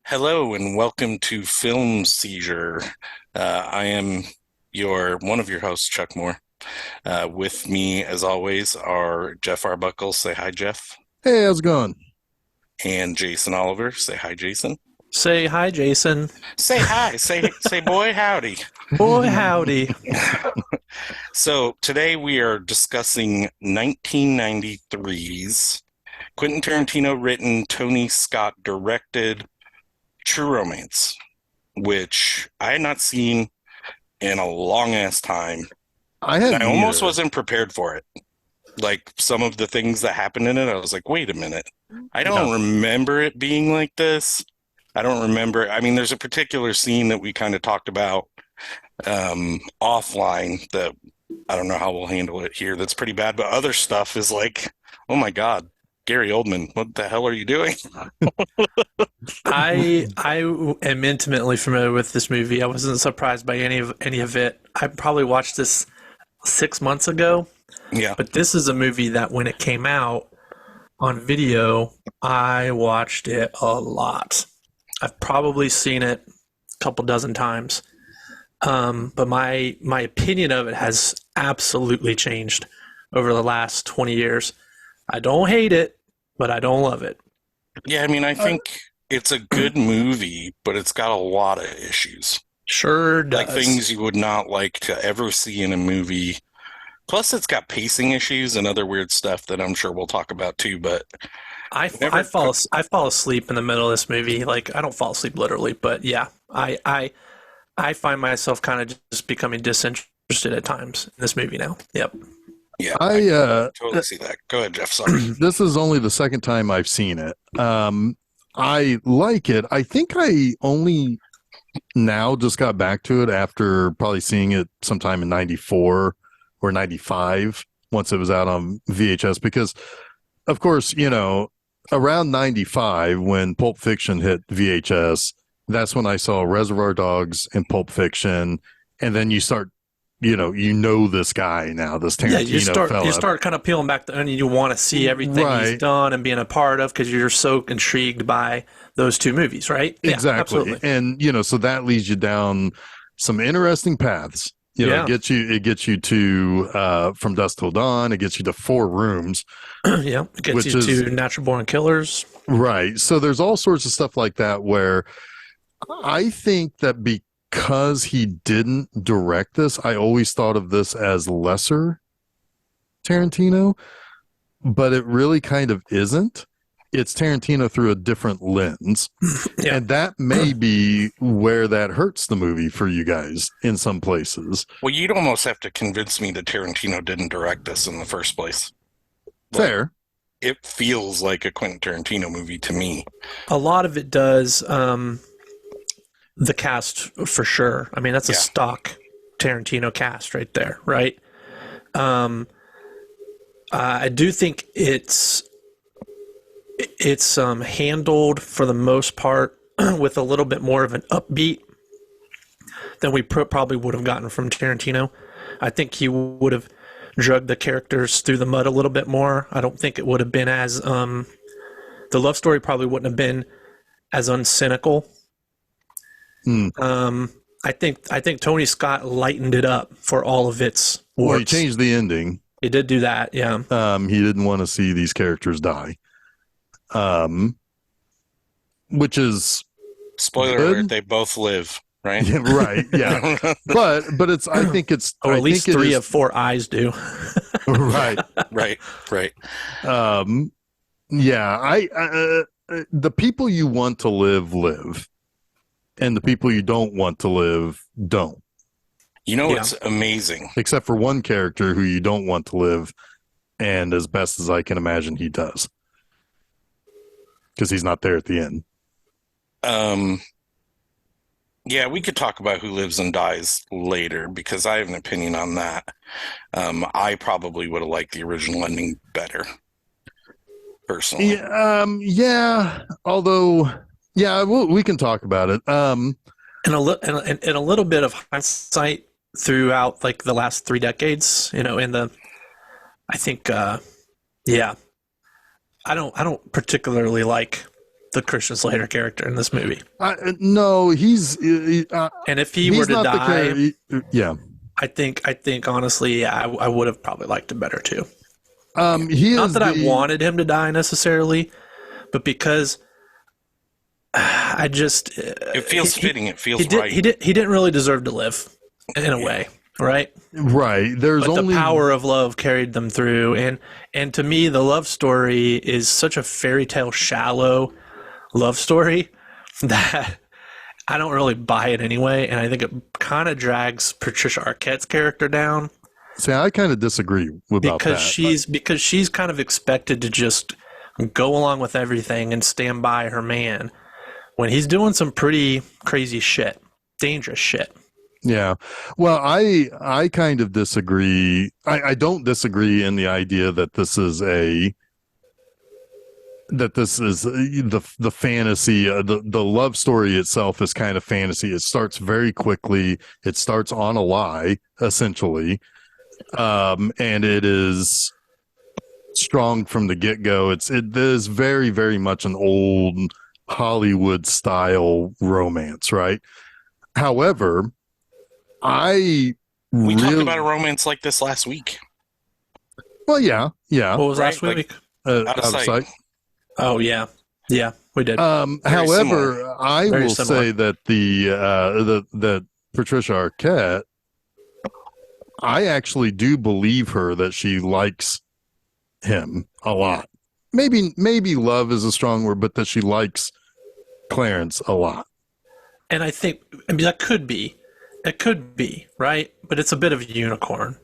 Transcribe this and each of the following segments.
Hello and welcome to Film Seizure. I am one of your hosts, Chuck Moore. With me, as always, are Jeff Arbuckle. Say hi, Jeff. Hey, how's it going? And Jason Oliver. Say hi, Jason. Say hi, Jason. Say hi. Say boy howdy. Boy, howdy. So today we are discussing 1993's Quentin Tarantino written, Tony Scott directed True Romance, which I had not seen in a long ass time. I And hadn't I almost either. wasn't prepared for it. Like some of the things that happened in it, I was like, wait a minute. I Yeah. don't remember it being like this. I don't remember. I mean, there's a particular scene that we kind of talked about offline that I don't know how we'll handle it here. That's pretty bad. But other stuff is like, oh my God, Gary Oldman, what the hell are you doing? I am intimately familiar with this movie. I wasn't surprised by any of it. I probably watched this 6 months ago, Yeah. but this is a movie that when it came out on video, I watched it a lot. I've probably seen it a couple dozen times. But my opinion of it has absolutely changed over the last 20 years. I don't hate it, but I don't love it. Yeah, I mean, I Uh, think it's a good movie, but it's got a lot of issues. Sure Like does. things you would not like to ever see in a movie. Plus, it's got pacing issues and other weird stuff that I'm sure we'll talk about too. But whenever, I fall asleep in the middle of this movie. Like I don't fall asleep literally, but yeah, I find myself kind of just becoming disinterested at times in this movie now. Yep. yeah, I I totally see that. Go ahead, Jeff. Sorry. this is only the second time I've seen it. I like it. I think I only now just got back to it after probably seeing it sometime in 94 or 95 once it was out on VHS because of course, around 95 when Pulp Fiction hit VHS, that's when I saw Reservoir Dogs and Pulp Fiction and then you know this guy now, this Yeah, Tarantino you fella. start kind of peeling back the onion. You want to see everything he's Right, done and being a part of because you're so intrigued by those two movies, right? Yeah, exactly. absolutely. And so that leads you down some interesting paths. It Yeah, gets you to From Dusk Till Dawn, it gets you to Four Rooms, yeah. It gets which you is to Natural Born Killers. right. So there's all sorts of stuff like that where I think that because he didn't direct this, I always thought of this as lesser Tarantino, but it really kind of isn't. It's Tarantino through a different lens. Yeah. And that may be where that hurts the movie for you guys in some places. Well, you'd almost have to convince me that Tarantino didn't direct this in the first place. Like, Fair. it feels like a Quentin Tarantino movie to me. A lot of it does. The cast for sure. I mean, that's a Yeah. stock Tarantino cast right there, right? Um, I do think it's handled for the most part with a little bit more of an upbeat than we probably would have gotten from Tarantino. I think he would have drugged the characters through the mud a little bit more. I don't think it would have been as the love story probably wouldn't have been as uncynical. Hmm. I think Tony Scott lightened it up for all of its Well, he warts. changed the ending. He did do that, yeah. He didn't want to see these characters die. Um, which is Spoiler alert, good. they both live, right? Yeah, right. Yeah. But it's Oh, I at least think it three is of four eyes do. right. Right, right. Um, yeah, the people you want to live, and the people you don't want to live don't. You know Yeah. what's amazing? Except for one character who you don't want to live, and as best as I can imagine, he does because he's not there at the end. Um, yeah, we could talk about who lives and dies later because I have an opinion on that. I probably would have liked the original ending better, personally. Yeah, yeah. Although, yeah, we can talk about it. And a little bit of hindsight throughout like the last 3 decades, in the I think yeah. I don't particularly like the Christian Slater character in this movie. No, And if he were he's to not die, yeah. I think honestly, yeah, I would have probably liked it better too. He Not is that I wanted him to die necessarily, but because I just It feels fitting. It feels he right. He didn't really deserve to live in a way, right? right. There's But only the power of love carried them through, and to me, the love story is such a fairy tale, shallow love story that I don't really buy it anyway, and I think it kind of drags Patricia Arquette's character down. See, I kind of disagree about that. Because she's kind of expected to just go along with everything and stand by her man when he's doing some pretty crazy shit, dangerous shit. Yeah. Well, I kind of disagree. I don't disagree in the idea that this is the fantasy, the love story itself is kind of fantasy. It starts very quickly. It starts on a lie, essentially. And it is strong from the get-go. It is very, very much an old Hollywood style romance, right? However, we talked about a romance like this last week. Well, yeah. What was last Like, week? Out of sight. Oh yeah, we did. However, similar. I Very will similar. say that that Patricia Arquette, I actually do believe her that she likes him a lot. Maybe love is a strong word, but that she likes Clarence a lot. And I mean, that could be. It could be, right? But it's a bit of a unicorn,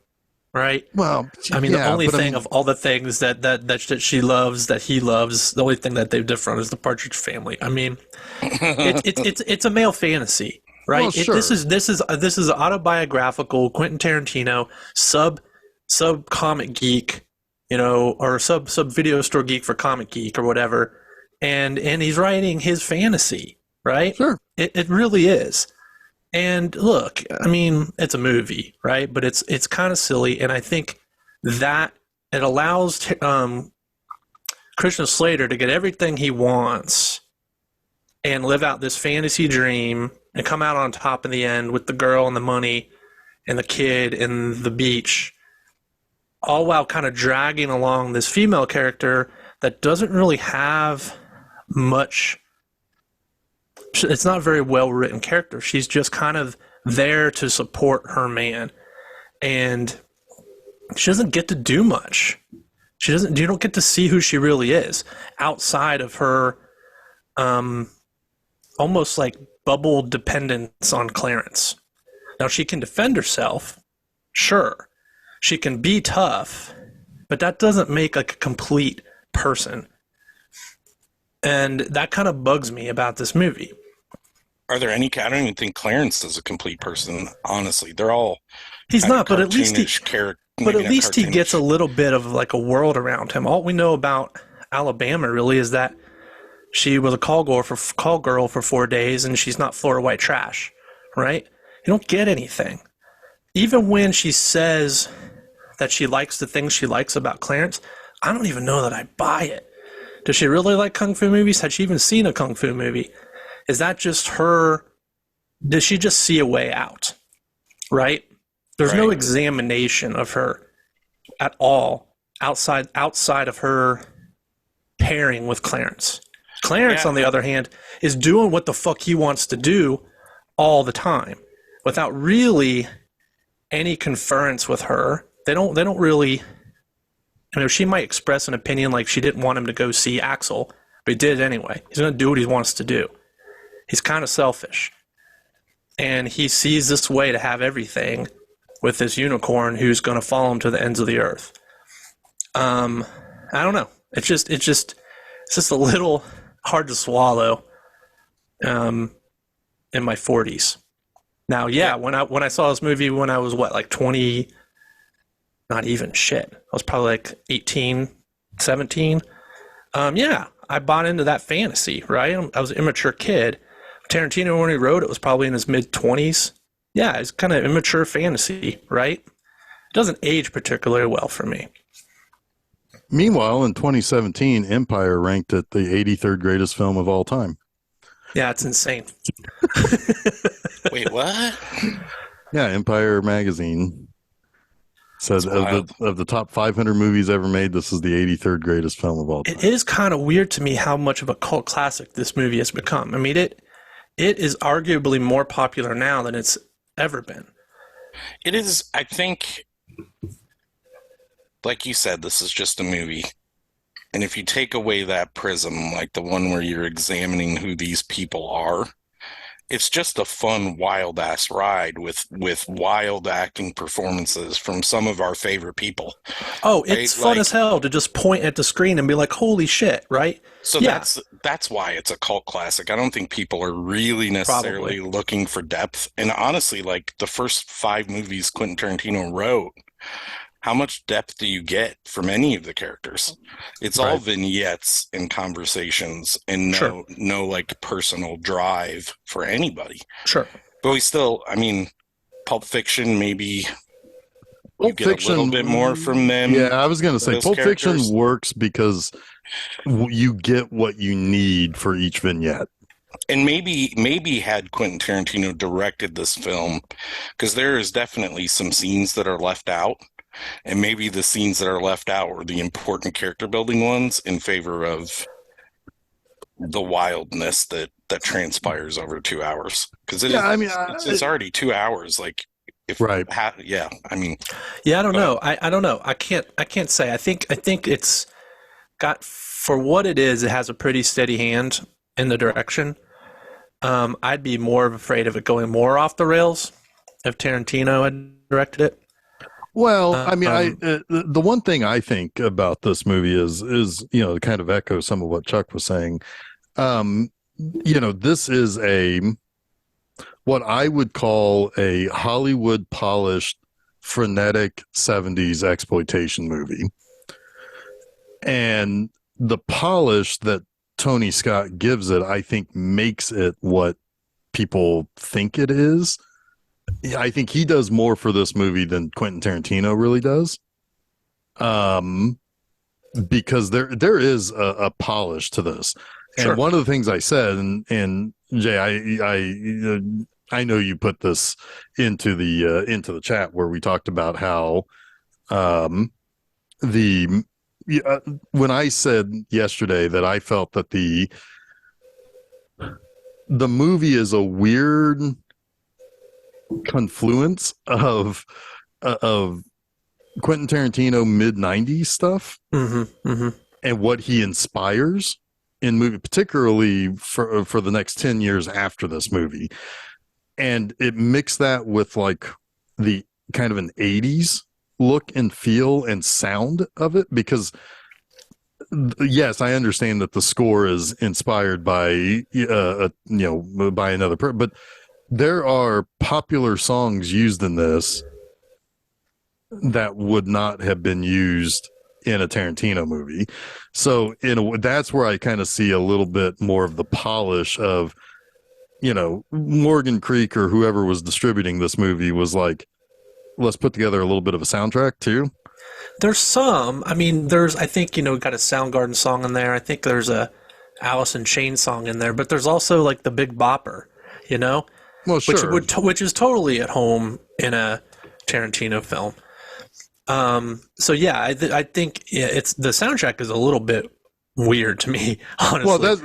right? Well, I mean, yeah, the only but thing of all the things that she loves, that he loves, the only thing that they've different is the Partridge Family. I mean, it's a male fantasy, right? Well, sure. This is autobiographical Quentin Tarantino sub comic geek, or sub video store geek for comic geek or whatever, and he's writing his fantasy, right? Sure. It really is. And look, I mean, it's a movie, right? But it's kind of silly, and I think that it allows Christian Slater to get everything he wants and live out this fantasy dream and come out on top in the end with the girl and the money and the kid and the beach, all while kind of dragging along this female character that doesn't really have much. It's not a very well written character. She's just kind of there to support her man, and she doesn't get to do much. You don't get to see who she really is outside of her almost like bubble dependence on Clarence. Now, she can defend herself, sure. She can be tough, but that doesn't make like a complete person. And that kind of bugs me about this movie. Are there any? I don't even think Clarence is a complete person. Honestly, they're all. He's not, but at least he gets a little bit of like a world around him. All we know about Alabama really is that she was a call girl for 4 days, and she's not Florida white trash, right? You don't get anything. Even when she says that she likes the things she likes about Clarence, I don't even know that I buy it. Does she really like kung fu movies? Had she even seen a kung fu movie? Is that just her? Does she just see a way out? Right? There's no examination of her at all outside of her pairing with Clarence. Clarence, on the other hand, is doing what the fuck he wants to do all the time without really any conference with her. They don't really. She might express an opinion like she didn't want him to go see Axel, but he did it anyway. He's going to do what he wants to do. He's kind of selfish. And he sees this way to have everything with this unicorn who's going to follow him to the ends of the earth. I don't know. It's just a little hard to swallow in my 40s. Now, when I saw this movie when I was like 20, not even shit. I was probably like 18, 17. I bought into that fantasy, right? I was an immature kid. Tarantino, when he wrote it, was probably in his mid-20s. Yeah, it's kind of immature fantasy, right? It doesn't age particularly well for me. Meanwhile, in 2017, Empire ranked it the 83rd greatest film of all time. Yeah, it's insane. Wait, what? Yeah, Empire magazine said That's wild. of the top 500 movies ever made, this is the 83rd greatest film of all time. It is kind of weird to me how much of a cult classic this movie has become. I mean, it is arguably more popular now than it's ever been. It is, I think, like you said, this is just a movie. And if you take away that prism, like the one where you're examining who these people are, it's just a fun, wild ass ride with wild acting performances from some of our favorite people. Oh, it's Right? fun Like, as hell to just point at the screen and be like, "Holy shit!" Right? so Yeah, that's why it's a cult classic. I don't think people are really necessarily probably. looking for depth. And honestly, like the first 5 movies Quentin Tarantino wrote, how much depth do you get from any of the characters? It's all Right. vignettes and conversations and Sure, no like personal drive for anybody. sure. But we still, I mean, Pulp Fiction, maybe you Pulp get a little bit more from them, Yeah, I was going to say those Pulp Fiction characters. works because you get what you need for each vignette. And maybe had Quentin Tarantino directed this film, because there is definitely some scenes that are left out. And maybe the scenes that are left out were the important character building ones in favor of the wildness that transpires over 2 hours. Because Yeah, I mean, it's already 2 hours. Like if right. yeah, I mean, Yeah, I don't go ahead. know. I don't know. I can't say. I think it's got for what it is. It has a pretty steady hand in the direction. I'd be more afraid of it going more off the rails if Tarantino had directed it. Well, I mean, Um, the one thing I think about this movie is to kind of echo some of what Chuck was saying. Um, this is a what I would call a Hollywood polished, frenetic 70s exploitation movie. And the polish that Tony Scott gives it, I think, makes it what people think it is. I think he does more for this movie than Quentin Tarantino really does. Um, because there is a polish to this. And sure. one of the things I said, and Jay, I know you put this into the chat where we talked about how the when I said yesterday that I felt that the movie is a weird confluence of Quentin Tarantino mid 90s stuff Mm-hmm. Mm-hmm. and what he inspires in movie, particularly for the next 10 years after this movie. And it mixed that with like the kind of an 80s look and feel and sound of it, because yes, I understand that the score is inspired by by another person, but there are popular songs used in this that would not have been used in a Tarantino movie. So that's where I kind of see a little bit more of the polish of, Morgan Creek or whoever was distributing this movie was like, let's put together a little bit of a soundtrack too. There's some. I mean, I think, got a Soundgarden song in there. I think there's a Alice in Chains song in there, but there's also like the Big Bopper, you know, Well, sure. which is totally at home in a Tarantino film. So yeah, I think it's the soundtrack is a little bit weird to me, honestly.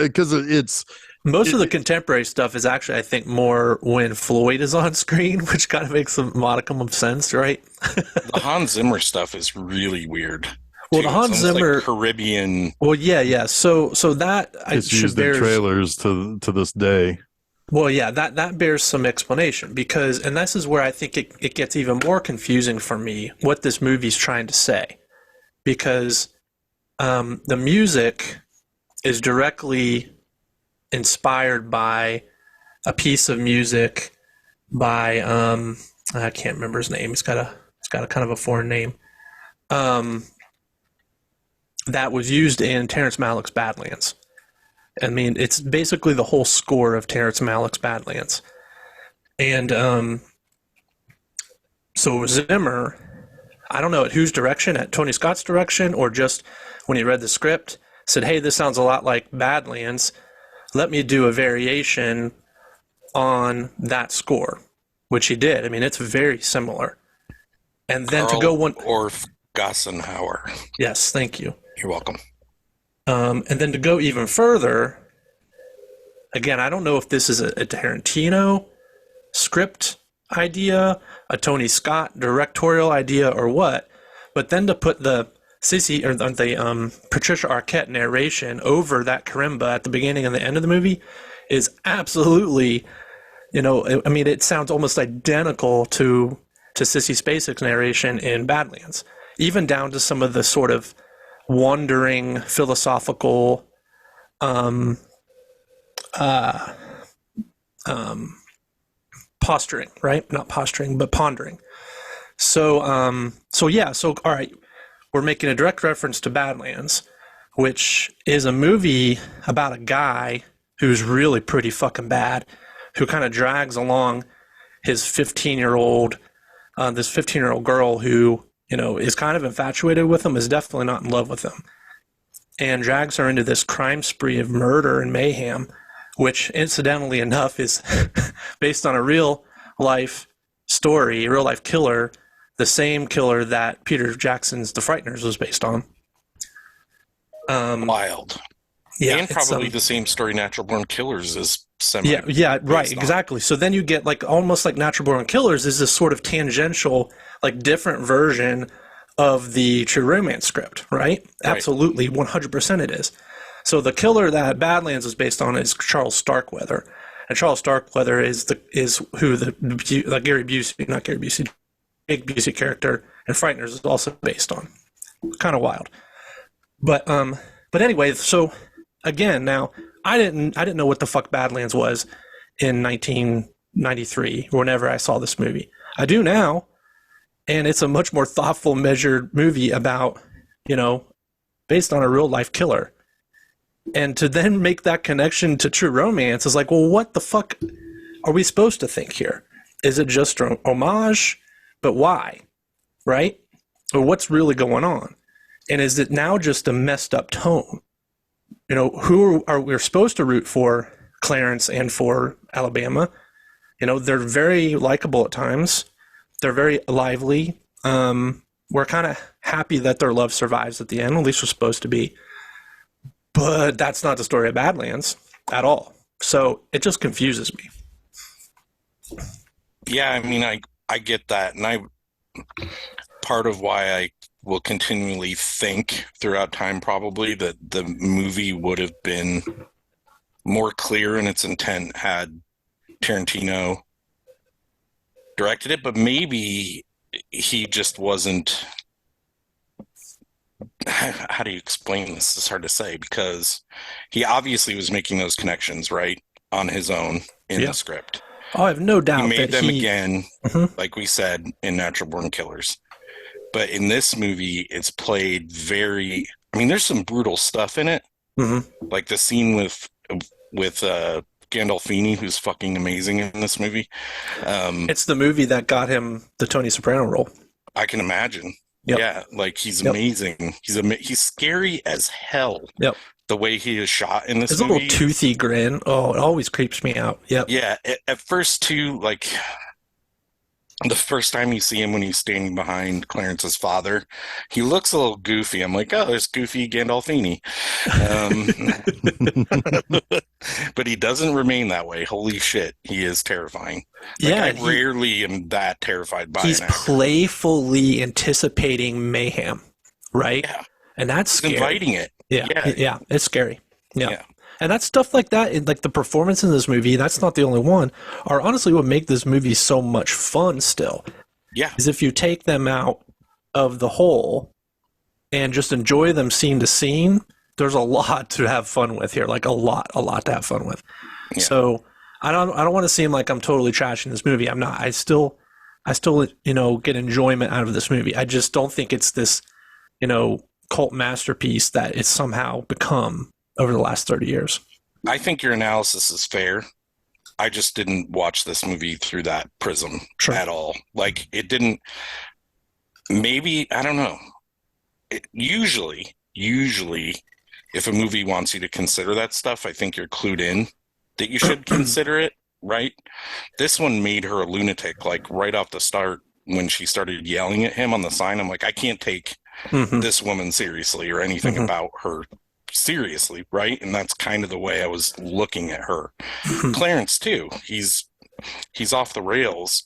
Because it's Most of the contemporary stuff is actually, I think, more when Floyd is on screen, which kind of makes a modicum of sense, right? The Hans Zimmer stuff is really weird Well, too. the It's Hans almost Zimmer. like Caribbean. Well, yeah. So that I it's should used in bear. trailers to this day. Well, yeah, that bears some explanation because, and this is where I think it gets even more confusing for me what this movie's trying to say, because the music is directly inspired by a piece of music by I can't remember his name. It's got a kind of a foreign name. That was used in Terrence Malick's Badlands. I mean, it's basically the whole score of Terrence Malick's Badlands. And so Zimmer, I don't know at whose direction, at Tony Scott's direction, or just when he read the script, said, hey, this sounds a lot like Badlands. Let me do a variation on that score, which he did. I mean, it's very similar. And then Carl to go one... Orff Gassenhauer. Yes, thank you. You're welcome. And then to go even further, again, I don't know if this is a Tarantino script idea, a Tony Scott directorial idea, or what, but then to put the Patricia Arquette narration over that karimba at the beginning and the end of the movie is absolutely, I mean, it sounds almost identical to Sissy Spacek's narration in Badlands, even down to some of the sort of wandering philosophical posturing, right? Not posturing, but pondering. So all right, we're making a direct reference to Badlands, which is a movie about a guy who's really pretty fucking bad, who kind of drags along his 15-year-old, this 15-year-old girl who, is kind of infatuated with him, is definitely not in love with him, and drags her into this crime spree of murder and mayhem, which incidentally enough is based on a real life story, a real life killer, the same killer that Peter Jackson's The Frighteners was based on. Wild. Yeah, and probably the same story Natural Born Killers is yeah, right, on. exactly. So then you get like almost like Natural Born Killers is this sort of tangential, like different version of the True Romance script, right? Absolutely, 100% it is. So the killer that Badlands is based on is Charles Starkweather, and Charles Starkweather is who the Gary Busey, not Gary Busey, Jake Busey character in Frighteners is also based on. Kind of wild, but anyway, so again, now I didn't know what the fuck Badlands was in 1993 or whenever I saw this movie. I do now, and it's a much more thoughtful, measured movie about, based on a real life killer. And to then make that connection to True Romance is like, well, what the fuck are we supposed to think here? Is it just an homage? But why? Right? Or what's really going on? And is it now just a messed up tone? Who are we supposed to root for? Clarence and for Alabama. They're very likable at times. They're very lively. We're kind of happy that their love survives at the end, at least we're supposed to be. But that's not the story of Badlands at all. So it just confuses me. Yeah, I mean, I get that. And part of why I will continually think throughout time probably that the movie would have been more clear in its intent had Tarantino directed it, but maybe he just wasn't. How do you explain this? It's hard to say because he obviously was making those connections, right, on his own in the script. Oh, I have no doubt he made that them again, like we said, in Natural Born Killers. But in this movie, it's played very. I mean, there's some brutal stuff in it, like the scene with Gandolfini, who's fucking amazing in this movie. It's the movie that got him the Tony Soprano role. I can imagine. Yep. Yeah, like he's amazing. He's scary as hell. Yep. The way he is shot in this His movie. little toothy grin. Oh, it always creeps me out. Yep. Yeah. At first, too, like the first time you see him when he's standing behind Clarence's father, he looks a little goofy. I'm like, oh, there's goofy Gandolfini. But he doesn't remain that way. Holy shit, he is terrifying. Like, yeah, I rarely am that terrified by he's an actor. playfully anticipating mayhem, right? Yeah. And that's scary. Inviting it. Yeah, it's scary. Yeah. And that's stuff like that, like the performance in this movie, that's not the only one, are honestly what make this movie so much fun still. Yeah. Is if you take them out of the whole and just enjoy them scene to scene, there's a lot to have fun with here, like a lot to have fun with. Yeah. So I don't want to seem like I'm totally trashing this movie. I'm not. I still get enjoyment out of this movie. I just don't think it's this, cult masterpiece that it's somehow become over the last 30 years. I think your analysis is fair. I just didn't watch this movie through that prism at all. Like, it didn't. maybe, I don't know. Usually, if a movie wants you to consider that stuff, I think you're clued in that you should consider it, right? This one made her a lunatic, like right off the start when she started yelling at him on the sign. I'm like, I can't take this woman seriously or anything about her seriously, right? And that's kind of the way I was looking at her. Clarence too. He's off the rails,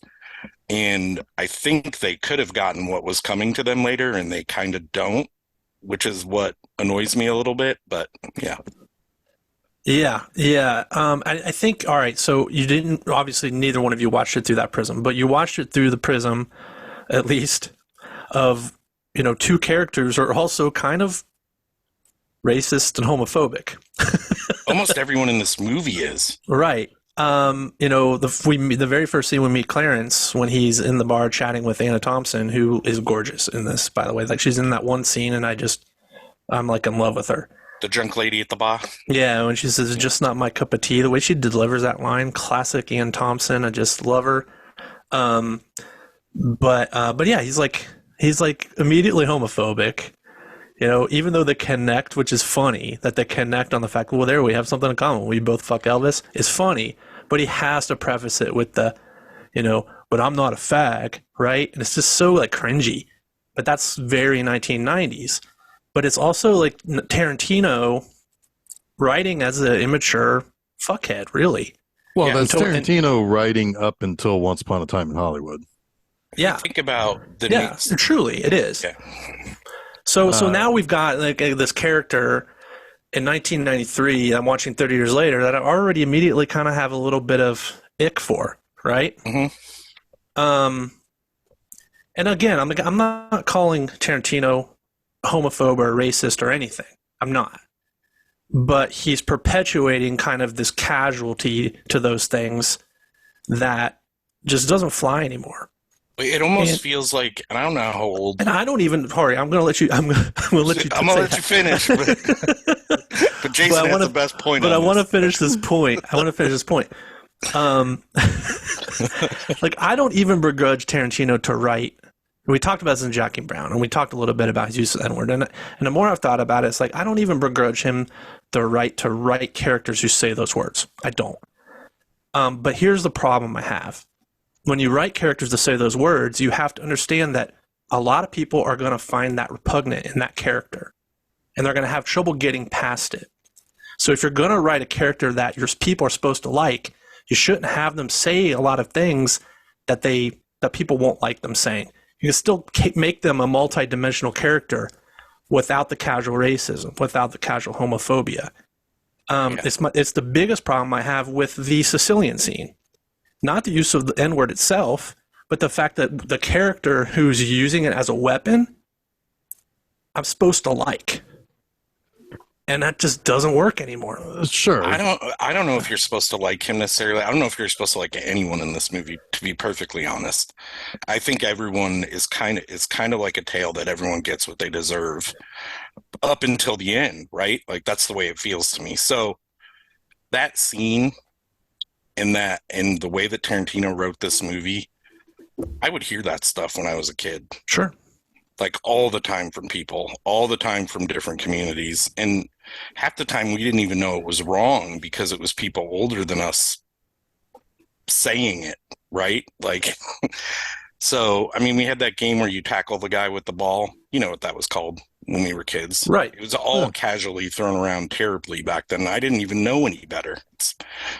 and I think they could have gotten what was coming to them later, and they kind of don't, which is what annoys me a little bit. But yeah. Yeah. I think, all right, so you didn't, obviously, neither one of you watched it through that prism, but you watched it through the prism, at least, of, two characters are also kind of racist and homophobic. Almost everyone in this movie is. Right. The very first scene we meet Clarence when he's in the bar chatting with Anna Thompson, who is gorgeous in this, by the way. Like, she's in that one scene, and I'm like in love with her. The drunk lady at the bar. Yeah, when she says, "It's just not my cup of tea," the way she delivers that line, classic Ann Thompson. I just love her. But yeah, he's like immediately homophobic. Even though they connect, which is funny that they connect on the fact, well, there we have something in common. We both fuck Elvis. Is funny, but he has to preface it with the, but I'm not a fag, right? And it's just so like cringy. But that's very 1990s. But it's also like Tarantino writing as an immature fuckhead, really. Well, that's Tarantino writing up until Once Upon a Time in Hollywood. Yeah. Think about the needs. Truly, it is. Yeah. So now we've got like this character in 1993. I'm watching 30 years later that I already immediately kind of have a little bit of ick for, right? Mm-hmm. And again, I'm not calling Tarantino homophobe or racist or anything. I'm not. But he's perpetuating kind of this casualty to those things that just doesn't fly anymor. It almost feels like, and I don't know how old. And I don't even. Sorry, I'm going to let you. I'm going to let you finish. But Jason has the best point. But I want to finish this point. Like, I don't even begrudge Tarantino to write. We talked about this in Jackie Brown, and we talked a little bit about his use of the N-word. And the more I've thought about it, it's like I don't even begrudge him the right to write characters who say those words. I don't. But here's the problem I have. When you write characters to say those words, you have to understand that a lot of people are going to find that repugnant in that character, and they're going to have trouble getting past it. So if you're going to write a character that your people are supposed to like, you shouldn't have them say a lot of things that people won't like them saying. You can still make them a multi-dimensional character without the casual racism, without the casual homophobia. It's the biggest problem I have with the Sicilian scene. Not the use of the N-word itself, but the fact that the character who's using it as a weapon, I'm supposed to like. And that just doesn't work anymore. Sure. I don't know if you're supposed to like him necessarily. I don't know if you're supposed to like anyone in this movie, to be perfectly honest. I think everyone is kind of like a tale that everyone gets what they deserve up until the end, right? Like that's the way it feels to me. So that scene and the way that Tarantino wrote this movie, I would hear that stuff when I was a kid. Sure. Like all the time from people, all the time from different communities. And half the time we didn't even know it was wrong because it was people older than us saying it, right? Like, so, I mean, we had that game where you tackle the guy with the ball. You know what that was called when we were kids. Right. It was all casually thrown around terribly back then. I didn't even know any better. It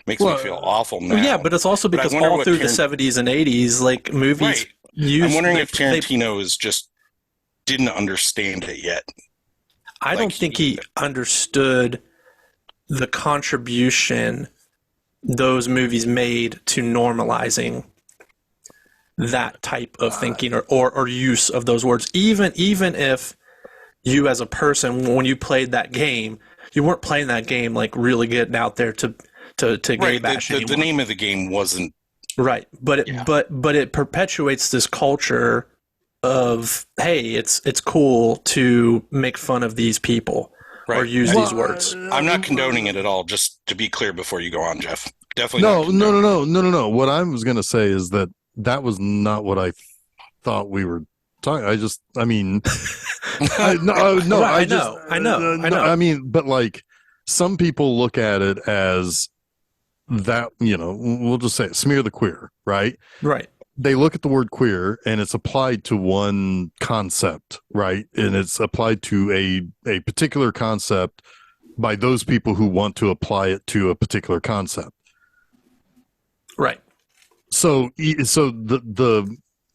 makes me feel awful now. Yeah, but it's also because all through the 70s and 80s, like movies used... I'm wondering if Tarantino is just didn't understand it yet. I don't think he understood the contribution those movies made to normalizing that type of thinking or use of those words. Even if you as a person, when you played that game, you weren't playing that game like really getting out there to gay bash anyone. The name of the game wasn't right, but it perpetuates this culture of, hey, it's cool to make fun of these people or use these words. I'm not condoning it at all, just to be clear before you go on, Jeff. Definitely No. What I was going to say is that was not what I thought we were talking. I mean, no, Right, I know. I mean, but like some people look at it as that, we'll just say it, smear the queer, right? Right. They look at the word queer and it's applied to one concept, right? And it's applied to a particular concept by those people who want to apply it to a particular concept. Right. So the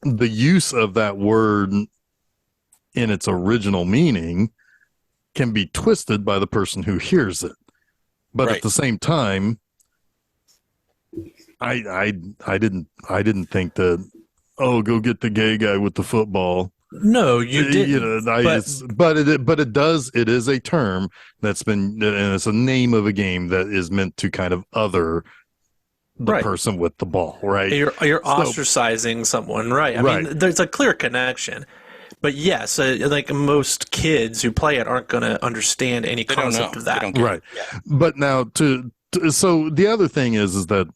use of that word in its original meaning can be twisted by the person who hears it. But Right. at the same time, I didn't think that, oh, go get the gay guy with the football. No, you didn't. It is a term that's been, and it's a name of a game that is meant to kind of other the Right. person with the ball, right? You're ostracizing someone, right? I Right. mean, there's a clear connection. But yes, like most kids who play it aren't going to understand any They don't concept know. of They that. don't get Right. it. Yeah. But now so the other thing is that,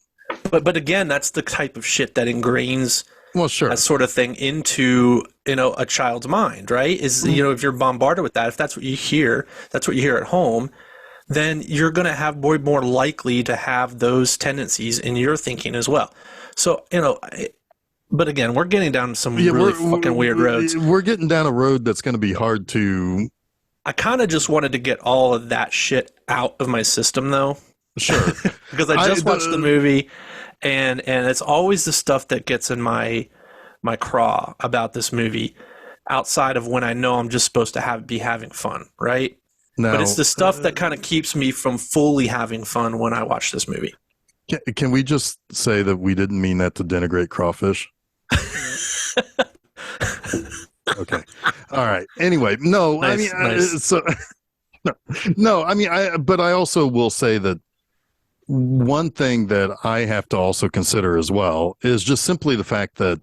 But again, that's the type of shit that ingrains well, sure. that sort of thing into a child's mind, right? Is if you're bombarded with that, if that's what you hear, that's what you hear at home, then you're going to have more likely to have those tendencies in your thinking as well. So but again, we're getting down some really fucking weird roads. We're getting down a road that's going to be hard to. I kind of just wanted to get all of that shit out of my system, though. Sure. Because I just watched the movie, and it's always the stuff that gets in my craw about this movie, outside of when I know I'm just supposed to be having fun, right? Now, But it's the stuff that kind of keeps me from fully having fun when I watch this movie. Can we just say that we didn't mean that to denigrate crawfish? Okay. All right. Anyway, no, Nice, I mean, nice. no, I mean, but I also will say that one thing that I have to also consider as well is just simply the fact that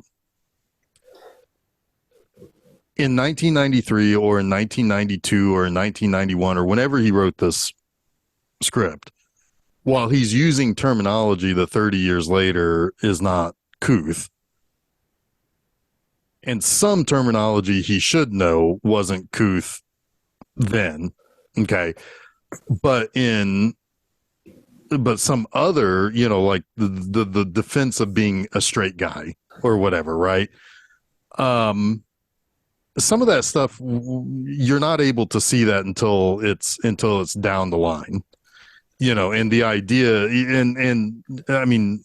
in 1993 or in 1992 or in 1991 or whenever he wrote this script, while he's using terminology that 30 years later is not couth, and some terminology he should know wasn't couth then, okay, but some other, like the defense of being a straight guy or whatever, right? Some of that stuff you're not able to see that until it's down the line, and the idea, and I mean,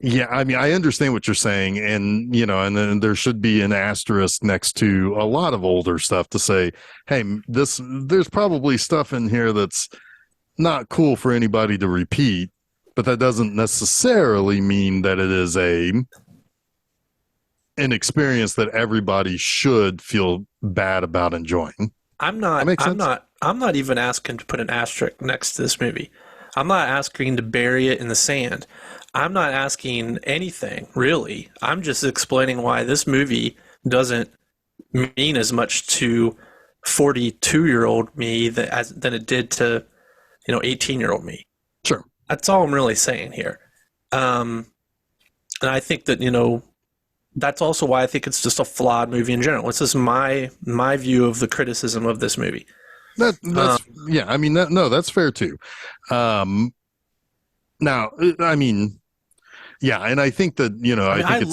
yeah, I mean, I understand what you're saying, and and then there should be an asterisk next to a lot of older stuff to say, hey, there's probably stuff in here that's not cool for anybody to repeat, but that doesn't necessarily mean that it is an experience that everybody should feel bad about enjoying. I'm That not. makes I'm sense? not. I'm not even asking to put an asterisk next to this movie. I'm not asking to bury it in the sand. I'm not asking anything really. I'm just explaining why this movie doesn't mean as much to 42-year-old me than it did to 18-year-old me. Sure. That's all I'm really saying here. And I think that that's also why I think it's just a flawed movie in general. It's just my view of the criticism of this movie. That's yeah. I mean, that's fair too. Now, I mean, yeah, and I think that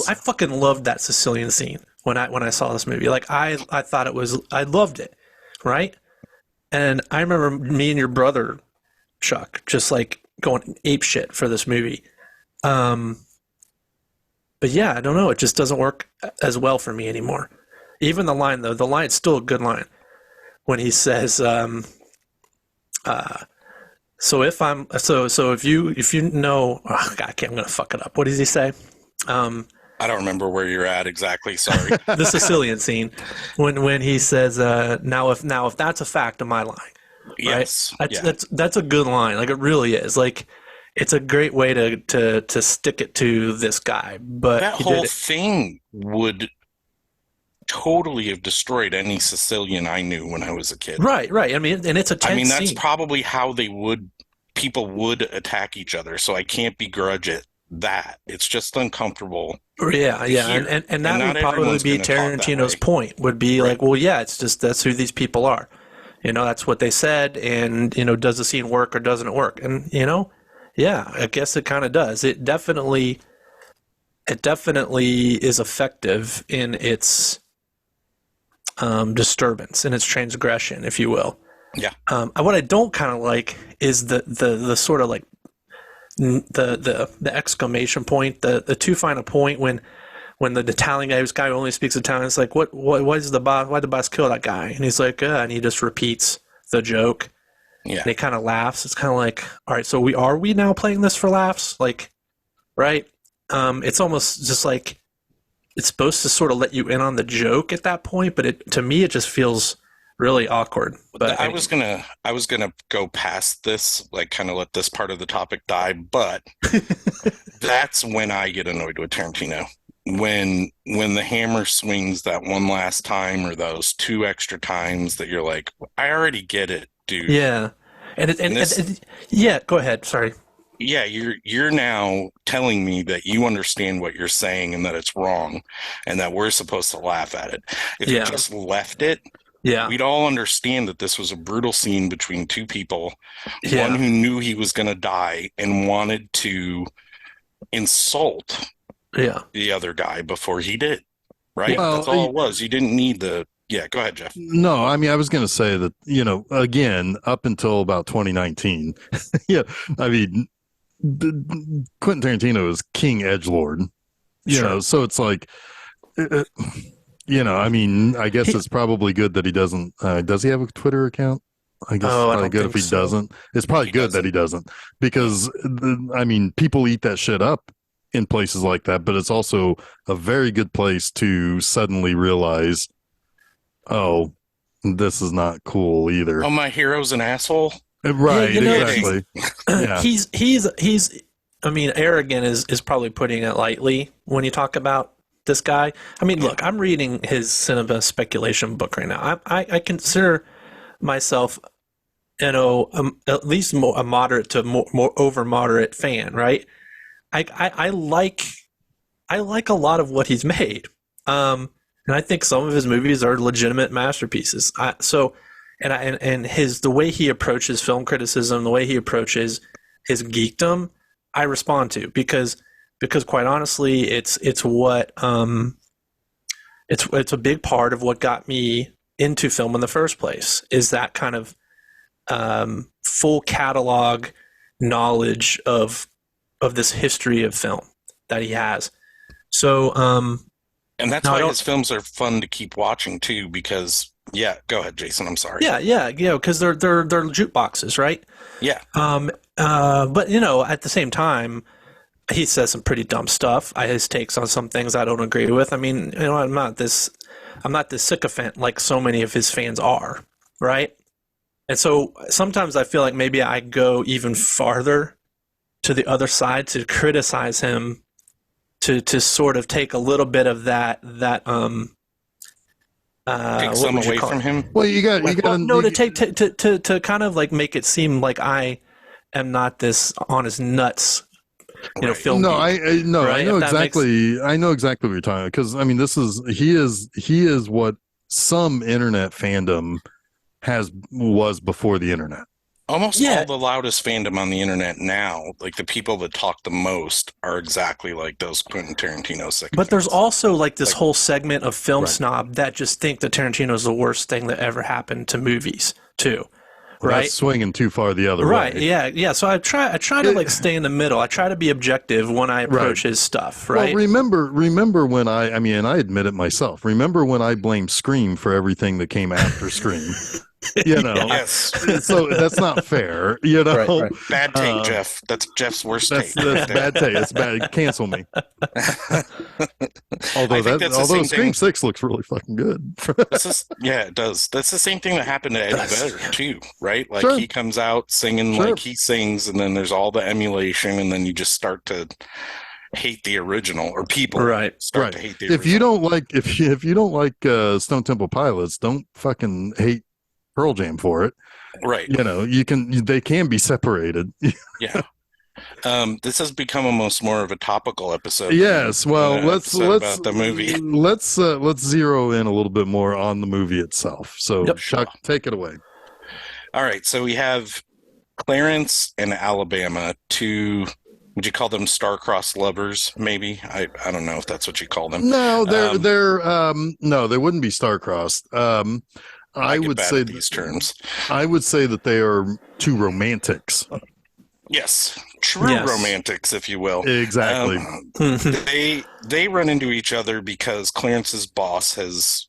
I fucking loved that Sicilian scene when I saw this movie. Like I thought I loved it, right? And I remember me and your brother Chuck just like going ape shit for this movie. But yeah, I don't know. It just doesn't work as well for me anymore. Even the line, though, the line's still a good line. When he says, so if you know, oh God, I'm going to fuck it up. What does he say? I don't remember where you're at exactly. Sorry. The Sicilian scene when he says, now if that's a fact, am I lying? Right? Yes. That's a good line. Like it really is. Like it's a great way to stick it to this guy. But that whole thing would totally have destroyed any Sicilian I knew when I was a kid. Right. I mean, and it's a tense that's scene. probably how people would attack each other. So I can't begrudge it that. It's just uncomfortable. Yeah, yeah, Here. and that not would probably everyone's be going to talk that Tarantino's way. point. Would be Right. like, well, yeah, it's just that's who these people are. That's what they said, and does the scene work or doesn't it work? And yeah, I guess it kind of does. It definitely is effective in its disturbance, in its transgression, if you will. Yeah. What I don't kind of like is the sort of like the exclamation point, the too fine a point when the Italian guy who only speaks Italian is like, why the boss kill that guy? And he's like, and he just repeats the joke. Yeah. And he kind of laughs. It's kind of like, all right, so are we now playing this for laughs? Like, right? It's almost just like it's supposed to sort of let you in on the joke at that point, but to me it just feels really awkward. But I was gonna go past this, like kind of let this part of the topic die, but that's when I get annoyed with Tarantino. When the hammer swings that one last time or those two extra times that you're like, I already get it, dude. yeah, yeah. Go ahead. Sorry. Yeah, you're now telling me that you understand what you're saying and that it's wrong and that we're supposed to laugh at it. If you Yeah. just left it, Yeah. we'd all understand that this was a brutal scene between two people, Yeah. one who knew he was going to die and wanted to insult Yeah. the other guy before he did, right? Well, That's all it was. You didn't need yeah, go ahead, Jeff. No, I mean, I was going to say that, again, up until about 2019, yeah, I mean, Quentin Tarantino is king edgelord, Sure. so it's like, I mean, I guess it's probably good that he doesn't, does he have a Twitter account? I guess it's I probably don't good if think he so. doesn't. It's probably He good that doesn't. he doesn't because, I mean, people eat that shit up in places like that, but it's also a very good place to suddenly realize, oh, this is not cool either. Oh, my hero's an asshole? Right, Yeah, exactly. Yeah. He's I mean, arrogant is probably putting it lightly when you talk about this guy. I mean, look, I'm reading his cinema speculation book right now. I consider myself, at least a moderate to more over moderate fan, right? I like a lot of what he's made. And I think some of his movies are legitimate masterpieces. The way he approaches film criticism, the way he approaches his geekdom, I respond to because quite honestly, it's what it's a big part of what got me into film in the first place. Is that kind of full catalog knowledge of this history of film that he has. So, And that's why his films are fun to keep watching too, because go ahead, Jason. I'm sorry. yeah, because they're jukeboxes, right? Yeah. But at the same time, he says some pretty dumb stuff. His takes on some things I don't agree with. I mean, I'm not this sycophant like so many of his fans are, right? And so sometimes I feel like maybe I go even farther to the other side to criticize him, to sort of take a little bit of that take some away from him. Well, you got to kind of like make it seem like I am not this on his nuts, film. No, geek, I right? know exactly. I know exactly what you're talking about because I mean, he is what some internet fandom was before the internet. Almost all the loudest fandom on the internet now, like the people that talk the most, are exactly like those Quentin Tarantino sycophants. But there's also like this whole segment of film snob that just think that Tarantino is the worst thing that ever happened to movies too. Well, right? That's swinging too far the other right. way. Yeah. So I try to like stay in the middle. I try to be objective when I approach his stuff. Right. Well, remember when I I admit it myself. Remember when I blamed Scream for everything that came after Scream? Yes. So that's not fair. Right. Bad take, Jeff. That's Jeff's worst take. That's bad take. It's bad. Cancel me. Although Scream 6 looks really fucking good. It does. That's the same thing that happened to Eddie Vedder too, right? Like he comes out singing like he sings, and then there's all the emulation, and then you just start to hate the original, or people start to hate the original. If you don't like Stone Temple Pilots, don't fucking hate Pearl Jam for it. Right. They can be separated. Yeah. This has become almost more of a topical episode Yes. Well, than an episode about the movie. let's zero in a little bit more on the movie itself. So, Yep. Chuck, take it away. All right, so we have Clarence and Alabama, two, would you call them star-crossed lovers, maybe? I don't know if that's what you call them. No, Um, no, they wouldn't be star-crossed. I I get would bad say at these terms. I would say that they are two romantics. Yes, true Yes. romantics, if you will. Exactly. They run into each other because Clarence's boss has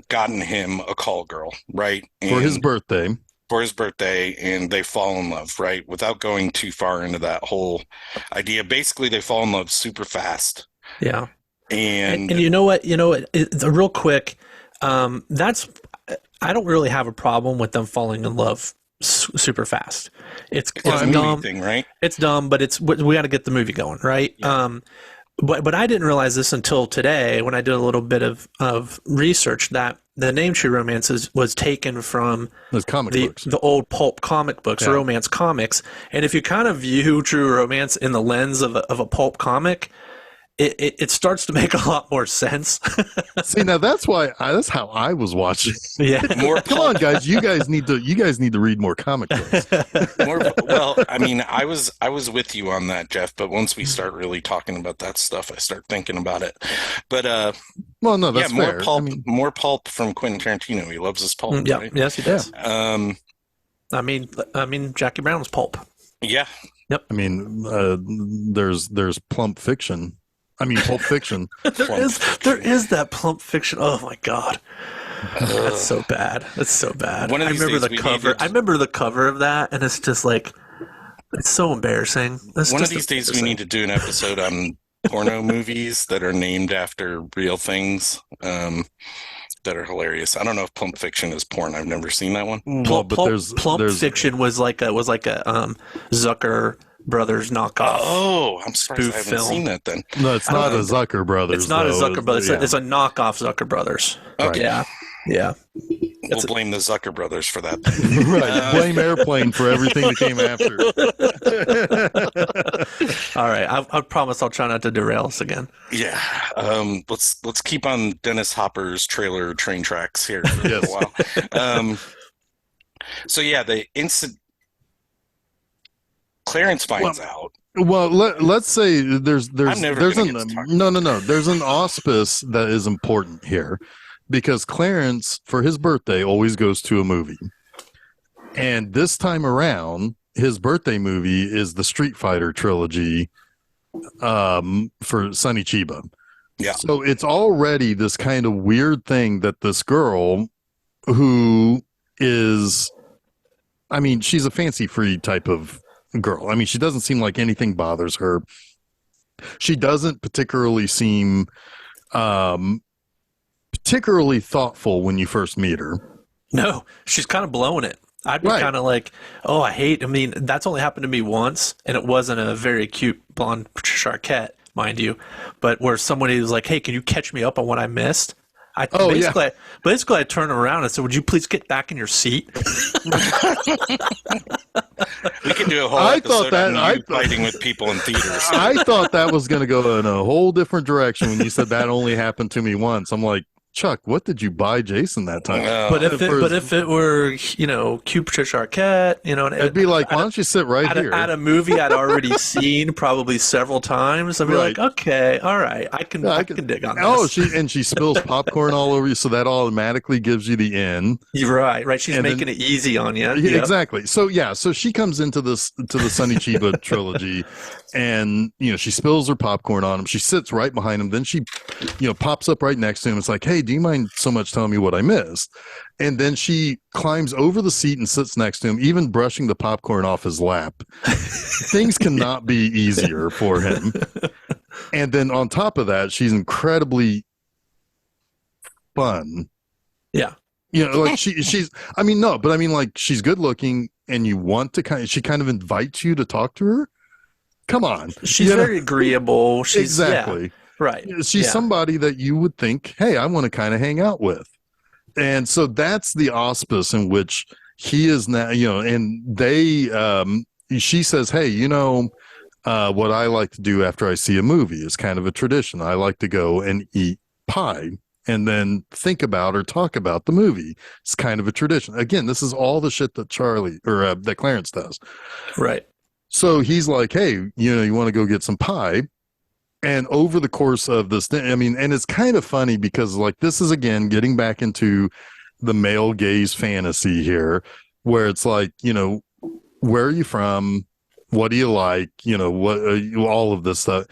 gotten him a call girl, right? For his And birthday. for his birthday, and they fall in love, right? Without going too far into that whole idea, basically they fall in love super fast. Yeah. And And you know what? Real quick, that's I don't really have a problem with them falling in love super fast. It's a dumb. movie thing, right? It's dumb, but we got to get the movie going, right? Yeah. But I didn't realize this until today when I did a little bit of research that the name True Romance was taken from Those comic books. the old pulp comic books, Yeah. romance comics. And if you kind of view True Romance in the lens of a pulp comic, it starts to make a lot more sense. See, now that's how I was watching. Yeah. More Come on, guys. You guys need to read more comic books. well, I mean, I was with you on that, Jeff, but once we start really talking about that stuff, I start thinking about it. But Well, no, that's yeah, more fair. pulp, I mean, more pulp from Quentin Tarantino. He loves his pulp, Yeah. right? Yes, he does. I mean, Jackie Brown's pulp. Yeah. there's plump fiction. I mean, Pulp Fiction. There is that plump fiction. Oh my god. That's so bad. That's so bad. One of I these remember days the we cover. need to- I remember the cover of that, and it's just like, it's so embarrassing. One of these days we need to do an episode on porno movies that are named after real things that are hilarious. I don't know if Plump Fiction is porn. I've never seen that one. Well, but Plump Fiction was like a Zucker Brothers knockoff. Oh, I'm surprised I Spoof haven't film. seen that then. No, it's not a Zucker Brothers. It's not a though. Zucker Brothers. Yeah. It's a knockoff Zucker Brothers. Okay. Yeah. We'll blame the Zucker brothers for that. Right. Blame Airplane for everything that came after. All right. I promise I'll try not to derail us again. Yeah. Let's keep on Dennis Hopper's trailer train tracks here for a Yes. while. So yeah, the instant Clarence finds out. Well, let's say there's I'm never there's gonna an get to talk no there's an auspice that is important here, because Clarence for his birthday always goes to a movie, and this time around his birthday movie is the Street Fighter trilogy for Sonny Chiba. Yeah. So it's already this kind of weird thing that this girl who is, I mean, she's a fancy free type of girl. I mean, she doesn't seem like anything bothers her. She doesn't particularly seem particularly thoughtful when you first meet her. No, she's kind of blowing it. I'd be Right. kind of like, oh, I mean, that's only happened to me once, and it wasn't a very cute blonde Patricia Arquette, mind you, but where somebody was like, hey, can you catch me up on what I missed? Basically, I turned around and said, would you please get back in your seat? We could do a whole I episode thought that- on I you fighting with people in theaters. I thought that was going to go in a whole different direction when you said that only happened to me once. I'm like, Chuck, what did you buy Jason that time? But if For- it were, cute Patricia Arquette, It'd be like, why don't you sit right here? at a movie I'd already seen probably several times, I'd be Right. like, okay, all right, I can dig on this. Oh, she spills popcorn all over you, so that automatically gives you the in. You're right. She's And making it easy on you. Yeah, Yep. exactly. So she comes into the Sonny Chiba trilogy, and she spills her popcorn on him. She sits right behind him. Then she, pops up right next to him. It's like, hey, do you mind so much telling me what I missed? And then she climbs over the seat and sits next to him, even brushing the popcorn off his lap. Things cannot be easier for him. And then on top of that, she's incredibly fun. Yeah. Like she's, I mean, no, but I mean, like, she's good looking, and you want to she kind of invites you to talk to her. Come on. She's very agreeable. She's Exactly. yeah, right. She's Yeah. somebody that you would think, hey, I want to kind of hang out with. And so that's the auspice in which he is now, and they, she says, hey, what I like to do after I see a movie is kind of a tradition. I like to go and eat pie and then think about or talk about the movie. It's kind of a tradition. Again, this is all the shit that Charlie or that Clarence does. Right. So he's like, hey, you want to go get some pie? And over the course of this thing, I mean, and it's kind of funny because like this is again getting back into the male gaze fantasy here, where it's like, where are you from? What do you like? What all of this stuff.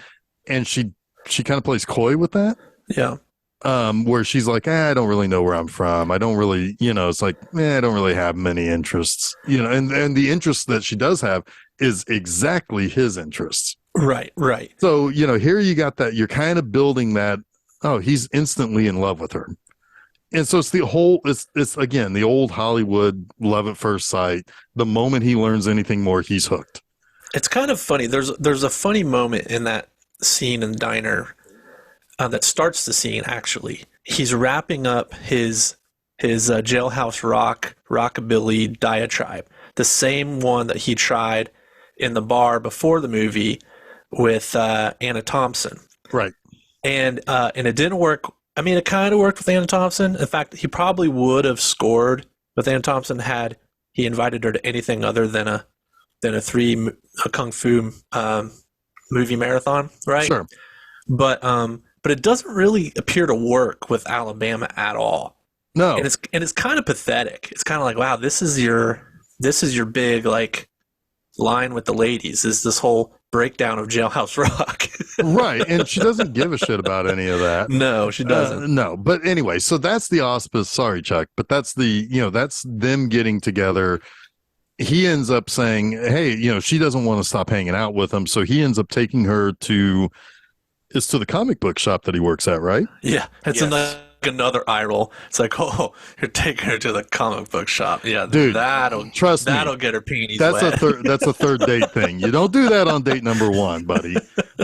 And she kind of plays coy with that. Yeah. Where she's like, I don't really know where I'm from. I don't really, it's like, I don't really have many interests, and the interests that she does have is exactly his interests. Right. Right. So, here you got that, you're kind of building that, oh, he's instantly in love with her. And so it's again, the old Hollywood love at first sight. The moment he learns anything more, he's hooked. It's kind of funny. There's a funny moment in that scene in the diner that starts the scene, actually. He's wrapping up his Jailhouse Rock, rockabilly diatribe, the same one that he tried in the bar before the movie with Anna Thompson. Right. And it didn't work. I mean, it kind of worked with Anna Thompson. In fact, he probably would have scored with Anna Thompson had he invited her to anything other than a kung fu movie marathon, right? Sure. But it doesn't really appear to work with Alabama at all. No. And it's kind of pathetic. It's kind of like, wow, this is your big like line with the ladies, is this whole breakdown of Jailhouse Rock. Right. And she doesn't give a shit about any of that. No, she doesn't. No. But anyway, so that's the auspice. Sorry, Chuck, but that's that's them getting together. He ends up saying, hey, she doesn't want to stop hanging out with him. So he ends up taking her to the comic book shop that he works at, right? Yeah. It's another eye roll. It's like, oh, you're taking her to the comic book shop. Yeah, dude, that'll get her peenies wet. That's a third date thing. You don't do that on date number 1, buddy.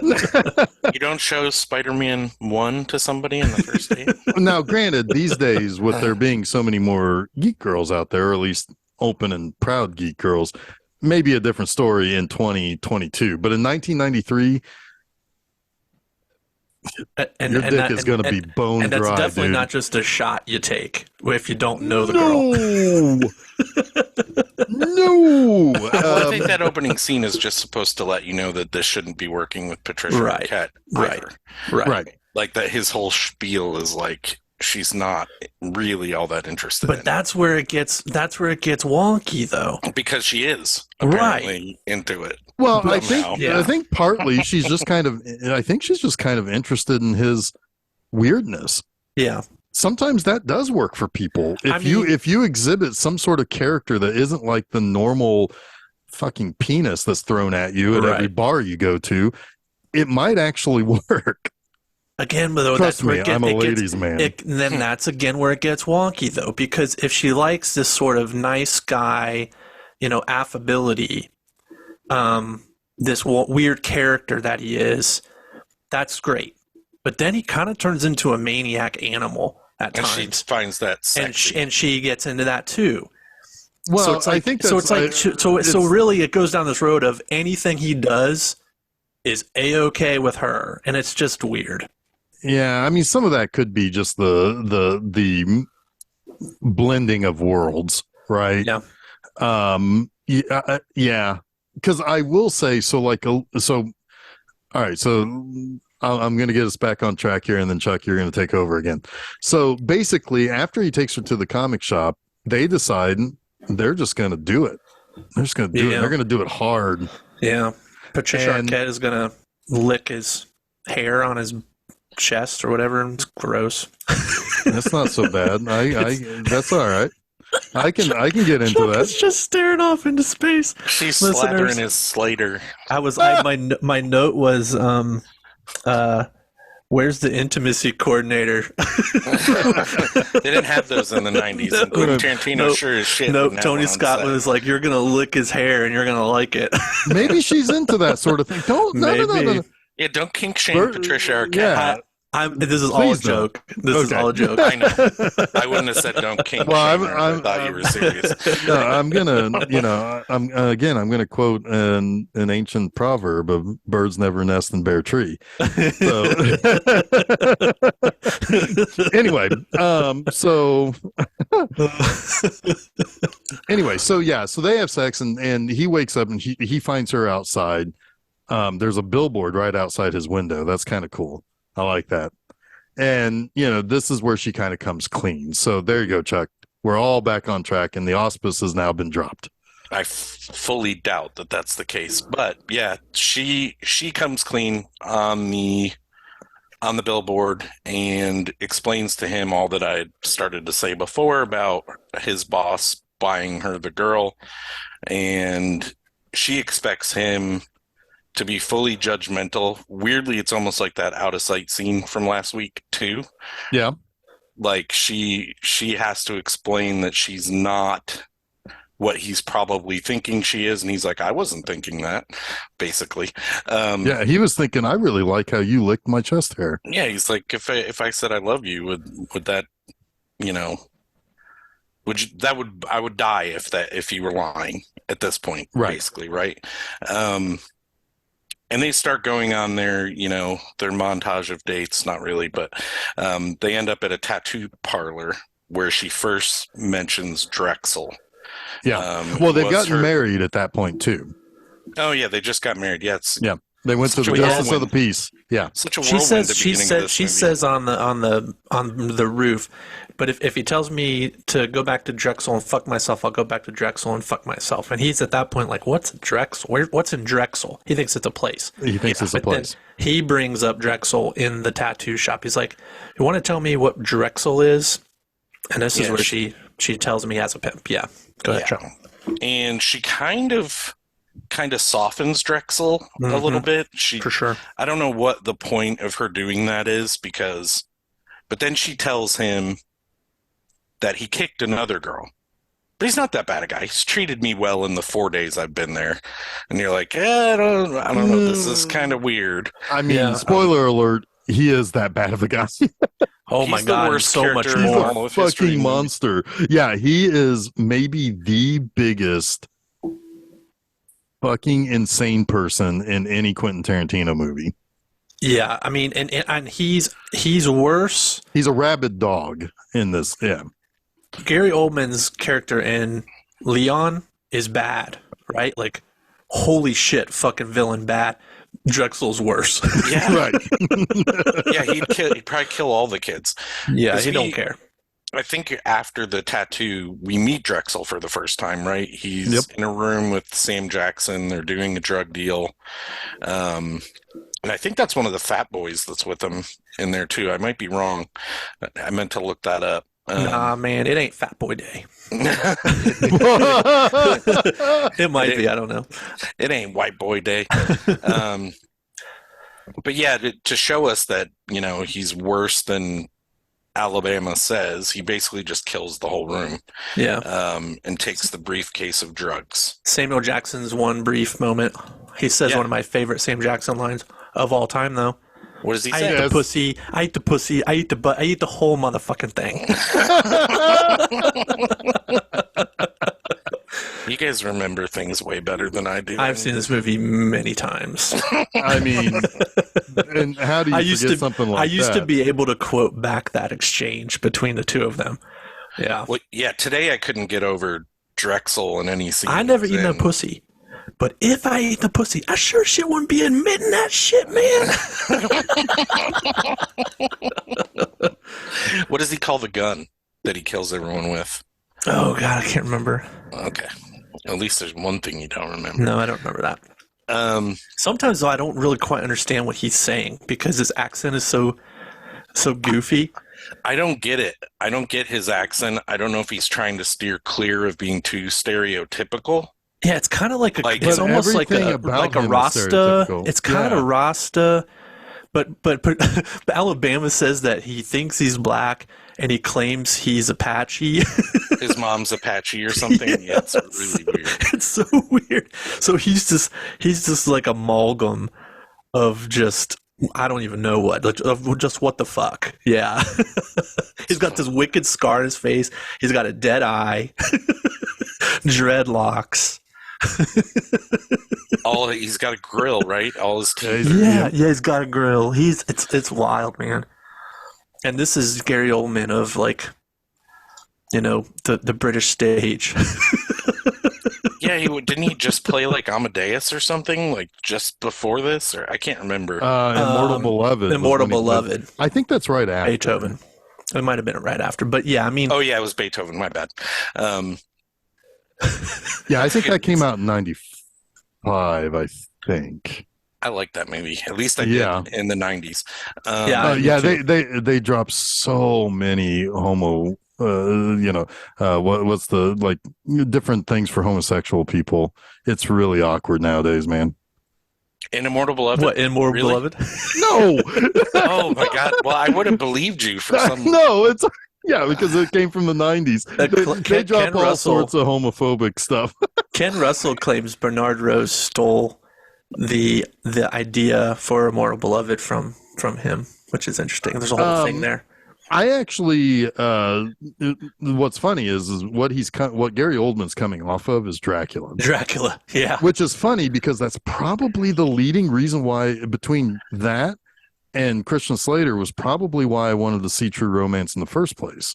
You don't show Spider-Man 1 to somebody in the first date? Now, granted, these days, with there being so many more geek girls out there, or at least open and proud geek girls, maybe a different story in 2022. But in 1993, your dick is going to be bone dry, and that's definitely dude. not just a shot you take if you don't know the girl. No. Well, I think that opening scene is just supposed to let you know that this shouldn't be working with Patricia Arquette either. Right. Like that his whole spiel is like she's not really all that interested in. But that's where it gets wonky, though. Because she is apparently into it. Well, I think partly she's just kind of interested in his weirdness. Yeah. Sometimes that does work for people. If you exhibit some sort of character that isn't like the normal fucking penis that's thrown at you at every bar you go to, it might actually work. Again, though, Trust me, I'm a ladies' man. Then that's again where it gets wonky, though, because if she likes this sort of nice guy, affability, this weird character that he is, that's great. But then he kind of turns into a maniac animal at times. And she finds that sexy. And she gets into that too. Well, so it's like, I think so really it goes down this road of anything he does is A-okay with her, and it's just weird. Yeah, I mean, some of that could be just the blending of worlds, right? Yeah. Yeah. Because I will say, all right, so I'm going to get us back on track here, and then Chuck, you're going to take over again. So basically, after he takes her to the comic shop, they decide they're just going to do it. They're just going to do it. They're going to do it hard. Yeah. Patricia Arquette is going to lick his hair on his chest or whatever. It's gross. That's not so bad. That's all right. I can get into that. It's just staring off into space. She's slathering his Slater. My note was where's the intimacy coordinator? They didn't have those in the 90s. And Quentin Tarantino sure as shit. Nope. Tony Scott was like, "You're gonna lick his hair and you're gonna like it." Maybe she's into that sort of thing. No. Yeah, don't kink shame Patricia Arquette. Yeah. This is all a Please don't. joke. This is Okay. all a joke. I know. I wouldn't have said don't kink Well, shame her if I thought you were serious. No, I'm gonna, I'm gonna quote an ancient proverb of birds never nest in bare tree. So anyway, so anyway, so yeah, so they have sex, and he wakes up and he finds her outside. There's a billboard right outside his window. That's kind of cool. I like that. And this is where she kind of comes clean. So there you go, Chuck. We're all back on track, and the auspice has now been dropped. I fully doubt that that's the case, but yeah, she comes clean on the billboard and explains to him all that I had started to say before about his boss buying her the girl, and she expects him to be fully judgmental. Weirdly, it's almost like that out of sight scene from last week too. Yeah. Like she has to explain that she's not what he's probably thinking she is, and he's like, I wasn't thinking that, basically. Yeah, he was thinking, I really like how you licked my chest hair. Yeah, he's like, if I said I love you, would that, I would die if you were lying at this point, right. Basically, right? And they start going on their montage of dates, not really, but they end up at a tattoo parlor where she first mentions Drexel. Yeah. Well, they've gotten married at that point too. Oh yeah, they just got married. Yeah, they went to the justice of the peace. Yeah. Such a whirlwind. She says on the roof, but if he tells me to go back to Drexel and fuck myself, I'll go back to Drexel and fuck myself. And he's at that point like, what's Drexel? What's in Drexel? He thinks it's a place. He thinks it's a place. He brings up Drexel in the tattoo shop. He's like, you want to tell me what Drexel is? And this is where she tells him he has a pimp. Yeah. Go ahead, Chuck. And she kind of softens Drexel a little bit. For sure. I don't know what the point of her doing that is, but then she tells him that he kicked another girl. But he's not that bad a guy. He's treated me well in the 4 days I've been there. And you're like, I don't know. This is kind of weird. I mean, spoiler alert, he is that bad of a guy. Oh my God, so much more. He's a fucking monster. Yeah, he is maybe the biggest fucking insane person in any Quentin Tarantino movie. Yeah, I mean, and he's worse. He's a rabid dog in this. Yeah. Gary Oldman's character in Leon is bad, right? Like, holy shit, fucking villain bad. Drexel's worse. Yeah, right. Yeah, he'd probably kill all the kids. Yeah, he don't care. I think after the tattoo, we meet Drexel for the first time, right? He's in a room with Sam Jackson. They're doing a drug deal. And I think that's one of the fat boys that's with him in there, too. I might be wrong. I meant to look that up. Nah, man, it ain't Fat Boy Day. It might be. I don't know. It ain't White Boy Day. But yeah, to show us that, he's worse than Alabama says, he basically just kills the whole room. Yeah. And takes the briefcase of drugs. Samuel Jackson's one brief moment. He says one of my favorite Sam Jackson lines of all time, though. What does he say? I eat the pussy. I eat the pussy. I eat the butt. I eat the whole motherfucking thing. You guys remember things way better than I do. I've seen this movie many times. I mean, and how do you forget something like that? I used to be able to quote back that exchange between the two of them. Yeah. Well, yeah, today I couldn't get over Drexel in any scene. I never eaten a pussy. But if I ate the pussy, I sure shit wouldn't be admitting that shit, man. What does he call the gun that he kills everyone with? Oh, God, I can't remember. Okay. At least there's one thing you don't remember. No, I don't remember that. Sometimes, though, I don't really quite understand what he's saying because his accent is so goofy. I don't get it. I don't get his accent. I don't know if he's trying to steer clear of being too stereotypical. Yeah, it's kind of it's almost like a Rasta. It's kind of Rasta, but Alabama says that he thinks he's black and he claims he's Apache. His mom's Apache or something. Yes. Yeah, it's really weird. It's so weird. So he's just like amalgam of just I don't even know what. Like, just what the fuck? Yeah. He's got this wicked scar on his face. He's got a dead eye, dreadlocks. He's got a grill, right? All his Yeah, teeth. Yeah, he's got a grill. It's wild, man. And this is Gary Oldman of like, the British stage. Yeah, didn't he just play like Amadeus or something like just before this, or I can't remember. Immortal Beloved. was Immortal when he did- Beloved. I think that's right after Beethoven. It might have been right after, but yeah, I mean, Oh yeah, it was Beethoven. My bad. Yeah, I think that came out in '95. I think. I like that movie. At least I Yeah. did in the '90s. Yeah. Me Yeah, too. they dropped so many homo. What's the like different things for homosexual people? It's really awkward nowadays, man. In Immortal Beloved. What, Immortal Really? Beloved? No, Oh my god. Well, I would have believed you for some. no, it's yeah because it came from the '90s. They drop Ken all Russell. sorts of homophobic stuff. Ken Russell claims Bernard Rose stole the idea for Immortal Beloved from him, which is interesting. There's a whole thing there. I actually, what's funny is what what Gary Oldman's coming off of is Dracula, Dracula, yeah. which is funny because that's probably the leading reason why between that and Christian Slater was probably why I wanted to see True Romance in the first place.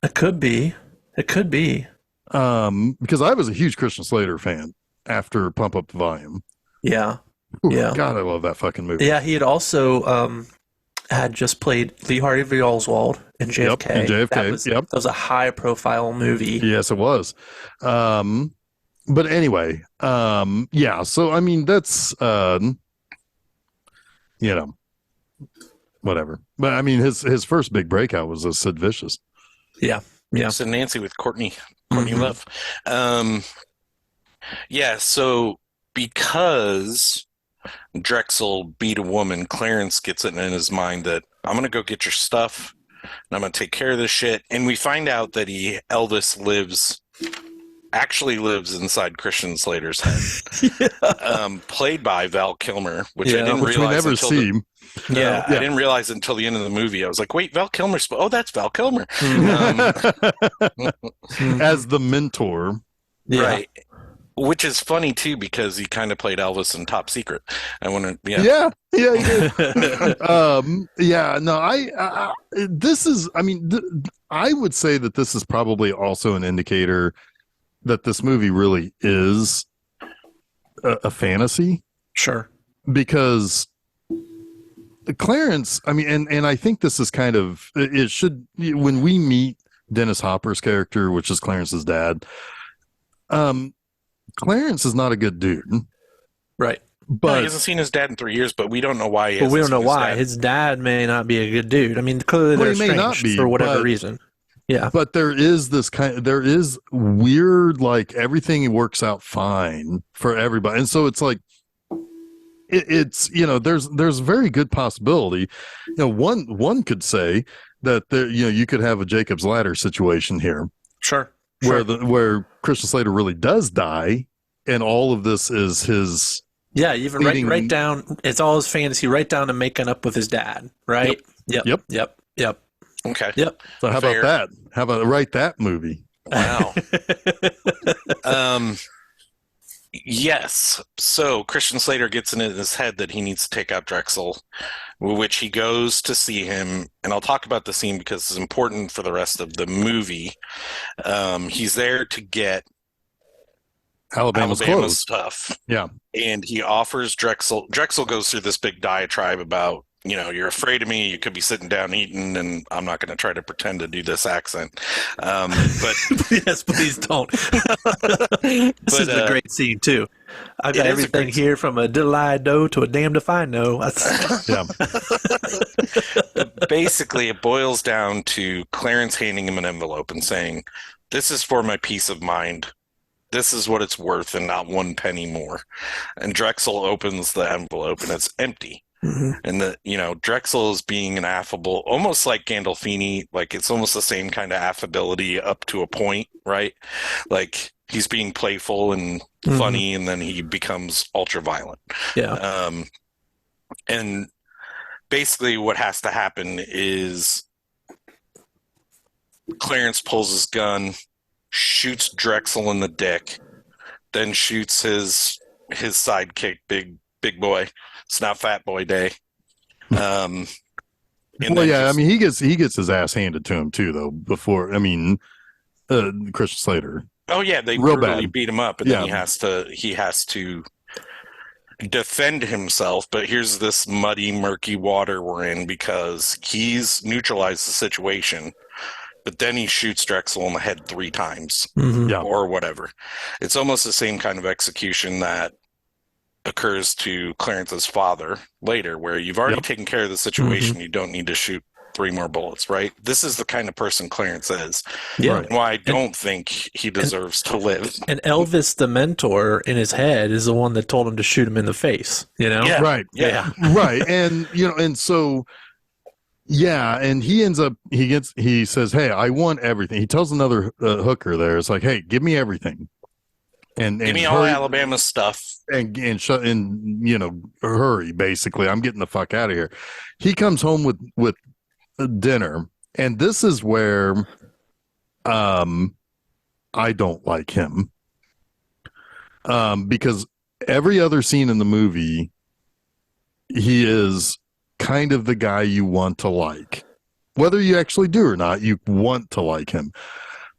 It could be. It could be. Because I was a huge Christian Slater fan after Pump Up the Volume. Yeah. Ooh, Yeah. God, I love that fucking movie. Yeah, he had also had just played Lee Harvey Oswald in JFK. Yep, in JFK, That was a high-profile movie. Yes, it was. But anyway, yeah. So I mean, that's whatever. But I mean, his first big breakout was as Sid Vicious. Yeah. Yeah. So Nancy with Courtney Mhm. Love. Yeah. So because Drexel beat a woman, Clarence gets it in his mind that I'm gonna go get your stuff and I'm gonna take care of this shit. And we find out that Elvis actually lives inside Christian Slater's head. Played by Val Kilmer, which I didn't Which we realize never until see. I didn't realize until the end of the movie. I was like, wait, Val Kilmer's that's Val Kilmer. As the mentor. Yeah. Right. Which is funny too because he kind of played Elvis in Top Secret. I wonder, Yeah, he did. Yeah, no, this is, I mean, I would say that this is probably also an indicator that this movie really is a fantasy Sure. because Clarence, I mean, and I think this is kind of, it should, when we meet Dennis Hopper's character, which is Clarence's dad, Clarence is not a good dude. Right. No, But he hasn't seen his dad in 3 years, but we don't know why. But we don't know why. Dad. His dad may not be a good dude. I mean, clearly Well, they're he may estranged not be, for whatever but- reason. Yeah. But there is there is weird, like everything works out fine for everybody. And so it's like, it's, there's very good possibility. One could say that there, you could have a Jacob's Ladder situation here Sure. where Christian Slater really does die. And all of this is his. Yeah, even feeding- right down, it's all his fantasy, right down to making up with his dad, right? Yep. Okay. Yep. So how Fair. about that? How about write that movie? Wow. Yes. So Christian Slater gets in his head that he needs to take out Drexel, which he goes to see him. And I'll talk about the scene because it's important for the rest of the movie. He's there to get Alabama's Alabama closed. stuff. Yeah. And he offers Drexel. Drexel goes through this big diatribe about, you're afraid of me. You could be sitting down eating, and I'm not going to try to pretend to do this accent. But Yes, please don't. This is a great scene too. I've got It is a everything great here from a diddle-I-do to a damned if I know. Yeah. basically, it boils down to Clarence handing him an envelope and saying, "This is for my peace of mind. This is what it's worth, and not one penny more." And Drexel opens the envelope, and it's empty. Mhm. And Drexel is being an affable, almost like Gandolfini, like it's almost the same kind of affability up to a point, right? Like he's being playful and Mhm. funny, and then he becomes ultra violent. Yeah. And basically what has to happen is Clarence pulls his gun, shoots Drexel in the dick, then shoots his sidekick, big boy. It's not Fat Boy Day. And well, then yeah, I just mean, he gets his ass handed to him too, though. Before, I mean, Christian Slater, oh yeah, they real brutally bad. beat him up, and then Yeah, he has to defend himself. But here's this muddy, murky water we're in because he's neutralized the situation, but then he shoots Drexel in the head 3 times Mm-hmm. yeah, or whatever. It's almost the same kind of execution that occurs to Clarence's father later, where you've already yep, taken care of the situation. You don't need to shoot 3 more bullets, right? This is the kind of person Clarence is, Yeah. right. and why I And don't think he deserves to live. and Elvis, the mentor in his head, is the one that told him to shoot him in the face. You know? Yeah, Right, yeah. right, and and so yeah, and he ends up he says, "Hey, I want everything." He tells another hooker there, it's like, "Hey, give me everything." Give And me all hurry Alabama stuff. and shut and hurry, basically. I'm getting the fuck out of here. He comes home with dinner, and this is where um I don't like him. Because every other scene in the movie, he is kind of the guy you want to like. Whether you actually do or not, you want to like him.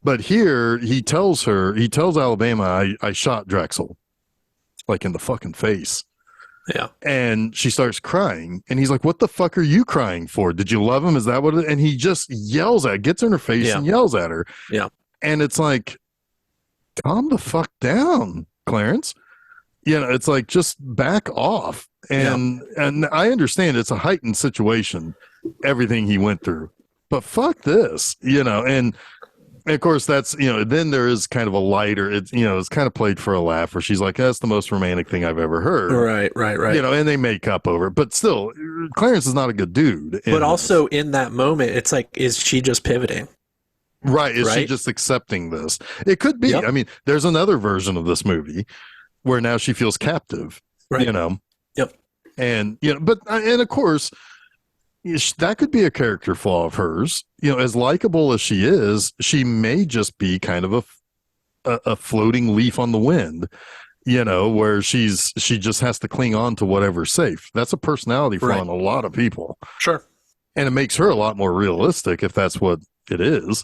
But here he tells Alabama, I shot Drexel, like in the fucking face. Yeah. And she starts crying. And he's like, what the fuck are you crying for? Did you love him? Is that what it is? And he just gets in her face Yeah. and yells at her. Yeah. And it's like, calm the fuck down, Clarence. It's like, just back off. And I understand it's a heightened situation, everything he went through. But fuck this, and of course, that's then there is kind of a lighter. It's kind of played for a laugh, where she's like, "That's the most romantic thing I've ever heard." Right. And they make up over it, but still, Clarence is not a good dude. But also in that moment, it's like, is she just pivoting? right? Is she Right? just accepting this? It could be. Yep. I mean, there's another version of this movie where now she feels captive. Right. Yep. And but and of course, that could be a character flaw of hers. As likable as she is, she may just be kind of a floating leaf on the wind. Where she just has to cling on to whatever's safe. That's a personality flaw in a lot of people, Sure. and it makes her a lot more realistic if that's what it is.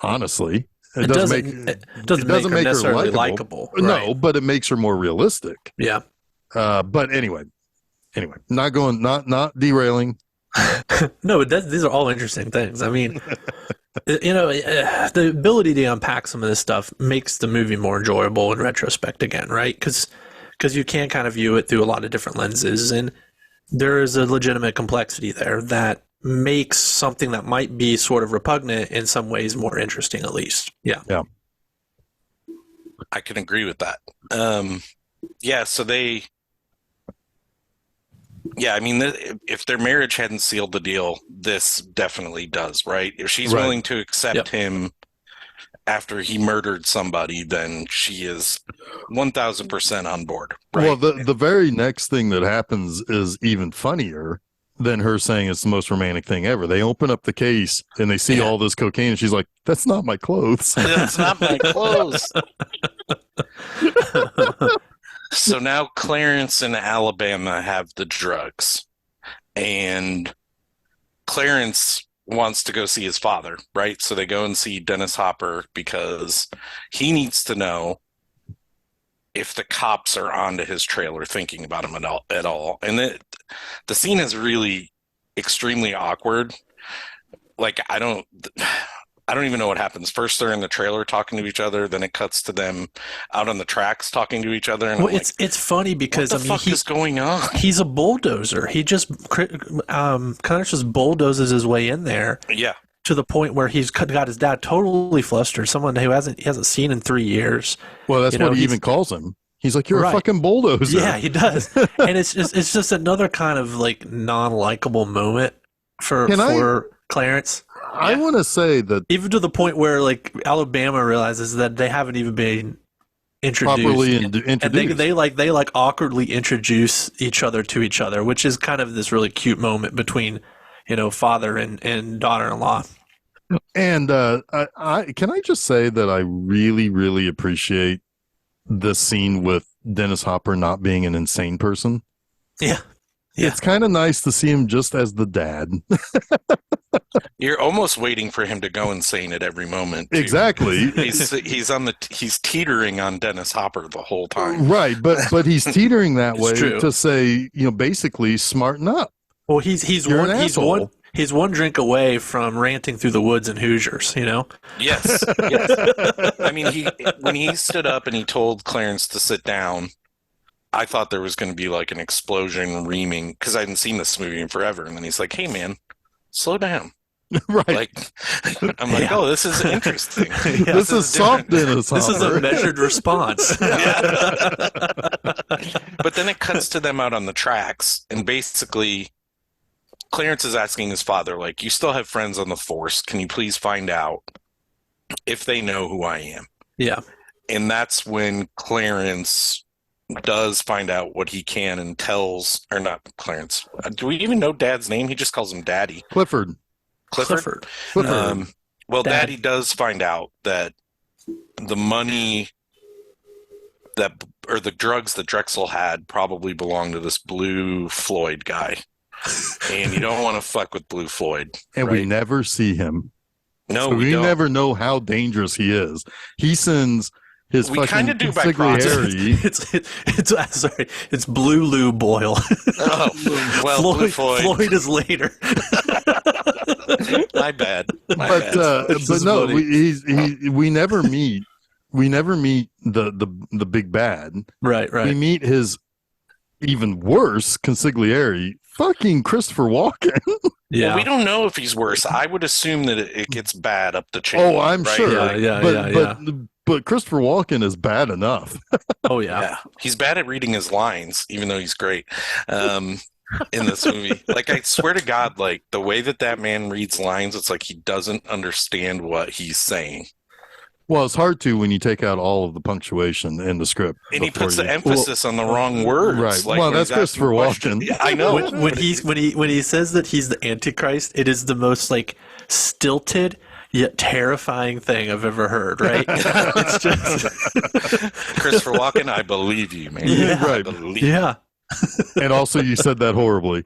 Honestly, it doesn't make her necessarily likable. likable. Right. No, but it makes her more realistic. Yeah. But anyway, not derailing. No, these are all interesting things. I mean, the ability to unpack some of this stuff makes the movie more enjoyable in retrospect again, right? Because you can kind of view it through a lot of different lenses, and there is a legitimate complexity there that makes something that might be sort of repugnant in some ways more interesting, at least. Yeah. I can agree with that. So I mean, if their marriage hadn't sealed the deal, this definitely does, right? If she's willing to accept him after he murdered somebody, then she is 1,000% on board. Right? Well, the very next thing that happens is even funnier than her saying it's the most romantic thing ever. They open up the case and they see all this cocaine, and she's like, "That's not my clothes." That's not my clothes. So now Clarence and Alabama have the drugs, and Clarence wants to go see his father, right? So they go and see Dennis Hopper because he needs to know if the cops are onto his trailer thinking about him at all. And the scene is really extremely awkward. Like, I don't even know what happens. First, they're in the trailer talking to each other. Then it cuts to them out on the tracks talking to each other. And it's funny because what the fuck is going on? He's a bulldozer. He just kind of just bulldozes his way in there. Yeah. To the point where he's got his dad totally flustered. Someone who he hasn't seen in 3 years. Well, that's what he even calls him. He's like, "You're a fucking bulldozer." Yeah, he does. And it's just another kind of like non-likable moment for Clarence. I want to say that even to the point where like Alabama realizes that they haven't even been introduced, and introduced. they like awkwardly introduce each other to each other, which is kind of this really cute moment between, father and daughter-in-law. And I can I just say that I really, really appreciate the scene with Dennis Hopper not being an insane person. Yeah. Yeah. It's kind of nice to see him just as the dad. You're almost waiting for him to go insane at every moment, too. Exactly. He's teetering on Dennis Hopper the whole time. Right, but he's teetering that way true. to say, basically smarten up. Well, he's one drink away from ranting through the woods in Hoosiers, Yes. I mean, when he stood up and he told Clarence to sit down, I thought there was going to be like an explosion reaming because I hadn't seen this movie in forever. And then he's like, "Hey, man, slow down." Right. Like, I'm like, "Oh, this is interesting. This is soft, Dennis Hopper. This is a measured response." But then it cuts to them out on the tracks, and basically, Clarence is asking his father, like, "You still have friends on the force. Can you please find out if they know who I am?" Yeah. And that's when Clarence does find out what he can and tells, or not Clarence. Do we even know Dad's name? He just calls him Daddy. Clifford. Well, Daddy does find out that the money or the drugs that Drexel had probably belonged to this Blue Floyd guy. And you don't want to fuck with Blue Floyd. And right? we never see him. No, so we don't. never know how dangerous he is. He sends his we fucking kind of do by proxy. It's Blue Lou Boyle. Oh, well, Blue Floyd is later. My bad. But no, we never meet. We never meet the big bad. Right. We meet his even worse consigliere, fucking Christopher Walken. Yeah. Well, we don't know if he's worse. I would assume that it gets bad up the chain. Oh, I'm right? sure. But Christopher Walken is bad enough. Oh, yeah. He's bad at reading his lines, even though he's great in this movie. Like, I swear to God, like, the way that man reads lines, it's like he doesn't understand what he's saying. Well, it's hard to when you take out all of the punctuation in the script. And he puts the emphasis on the wrong words. Right. Like, well, that's Christopher Walken. Yeah, I know. When he says that he's the Antichrist, it is the most, like, stilted yet terrifying thing I've ever heard, right? It's just Christopher Walken, I believe you, man. Yeah, right. Yeah. And also you said that horribly.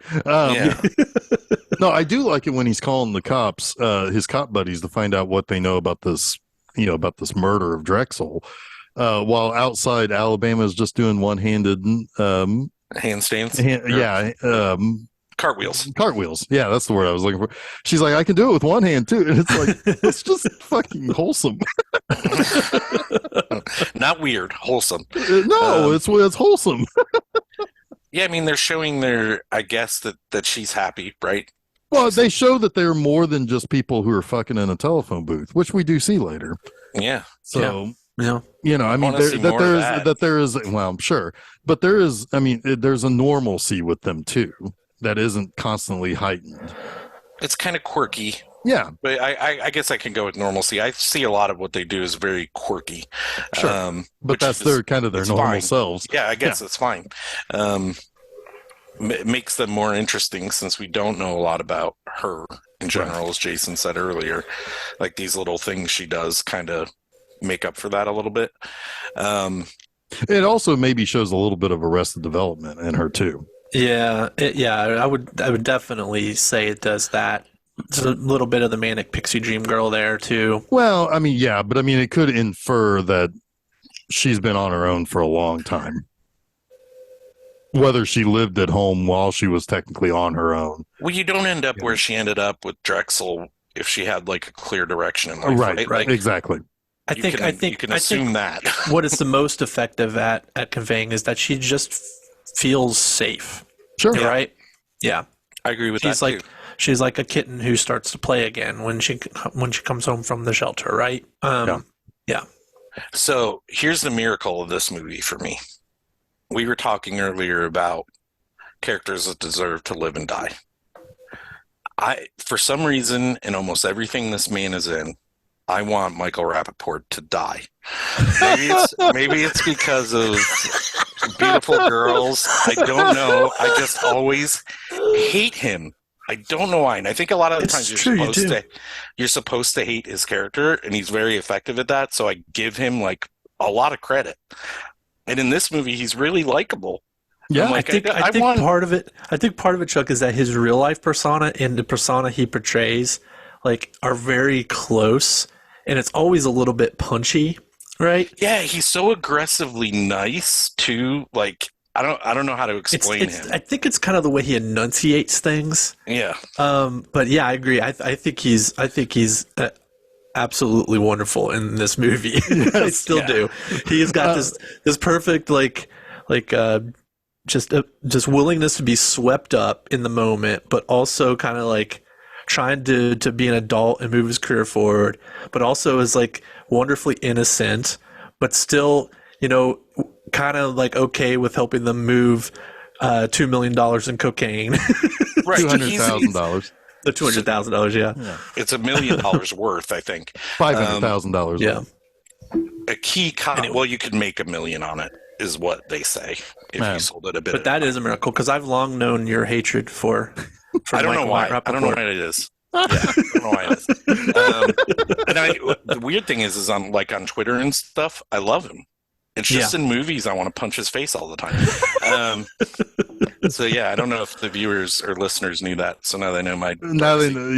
No, I do like it when he's calling the cops, his cop buddies, to find out what they know about this, about this murder of Drexel, while outside Alabama is just doing one-handed handstands. Cartwheels. Yeah, that's the word I was looking for. She's like, I can do it with one hand too. And it's like, it's just fucking wholesome. Not weird, wholesome. No, it's wholesome. Yeah, I mean, they're showing I guess that she's happy, right? Well, they show that they're more than just people who are fucking in a telephone booth, which we do see later. Yeah. So, yeah. I mean, there is, well, I'm sure, but there's a normalcy with them too that isn't constantly heightened. It's kind of quirky. Yeah. But I guess I can go with normalcy. I see a lot of what they do is very quirky. Sure. But that's their normal fine. selves. Yeah, I guess it's fine. It makes them more interesting since we don't know a lot about her in general, right. As Jason said earlier. Like, these little things she does kind of make up for that a little bit. It also maybe shows a little bit of Arrested Development in her too. Yeah, I would definitely say it does that. There's a little bit of the manic pixie dream girl there too. Well, I mean, yeah, but I mean, it could infer that she's been on her own for a long time. Whether she lived at home while she was technically on her own. Well, you don't end up where she ended up with Drexel if she had like a clear direction in life. Right. Like, exactly. I think you can assume that. What is the most effective at conveying is that she just feels safe. Sure. Right? Yeah. I agree with that too. She's like a kitten who starts to play again when she comes home from the shelter, right? Yeah. So here's the miracle of this movie for me. We were talking earlier about characters that deserve to live and die. For some reason, in almost everything this man is in, I want Michael Rappaport to die. Maybe it's because of Beautiful Girls. I don't know. I just always hate him. I don't know why. And I think a lot of the times you're supposed to hate his character, and he's very effective at that. So I give him like a lot of credit. And in this movie, he's really likable. Yeah, I think part of it, Chuck, is that his real life persona and the persona he portrays like are very close, and it's always a little bit punchy, right? Yeah, he's so aggressively nice too. Like I don't know how to explain him. I think it's kind of the way he enunciates things. Yeah. But yeah, I agree. I think he's absolutely wonderful in this movie. I still do. He's got this perfect just willingness to be swept up in the moment, but also kind of like trying to be an adult and move his career forward, but also is like wonderfully innocent, but still, kind of like okay with helping them move $2 million in cocaine. Right. $200,000. The $200,000, yeah. It's $1 million worth, I think. $500,000. Yeah. A key well, you could make $1 million on it, is what they say if you sold it a bit. But that is a miracle, because I've long known your hatred for I don't know why. Rappaport. I don't know why it is. Yeah, I don't know why it is. The weird thing is on Twitter and stuff, I love him. It's just in movies I want to punch his face all the time. So yeah, I don't know if the viewers or listeners knew that. So now they know my. Now they know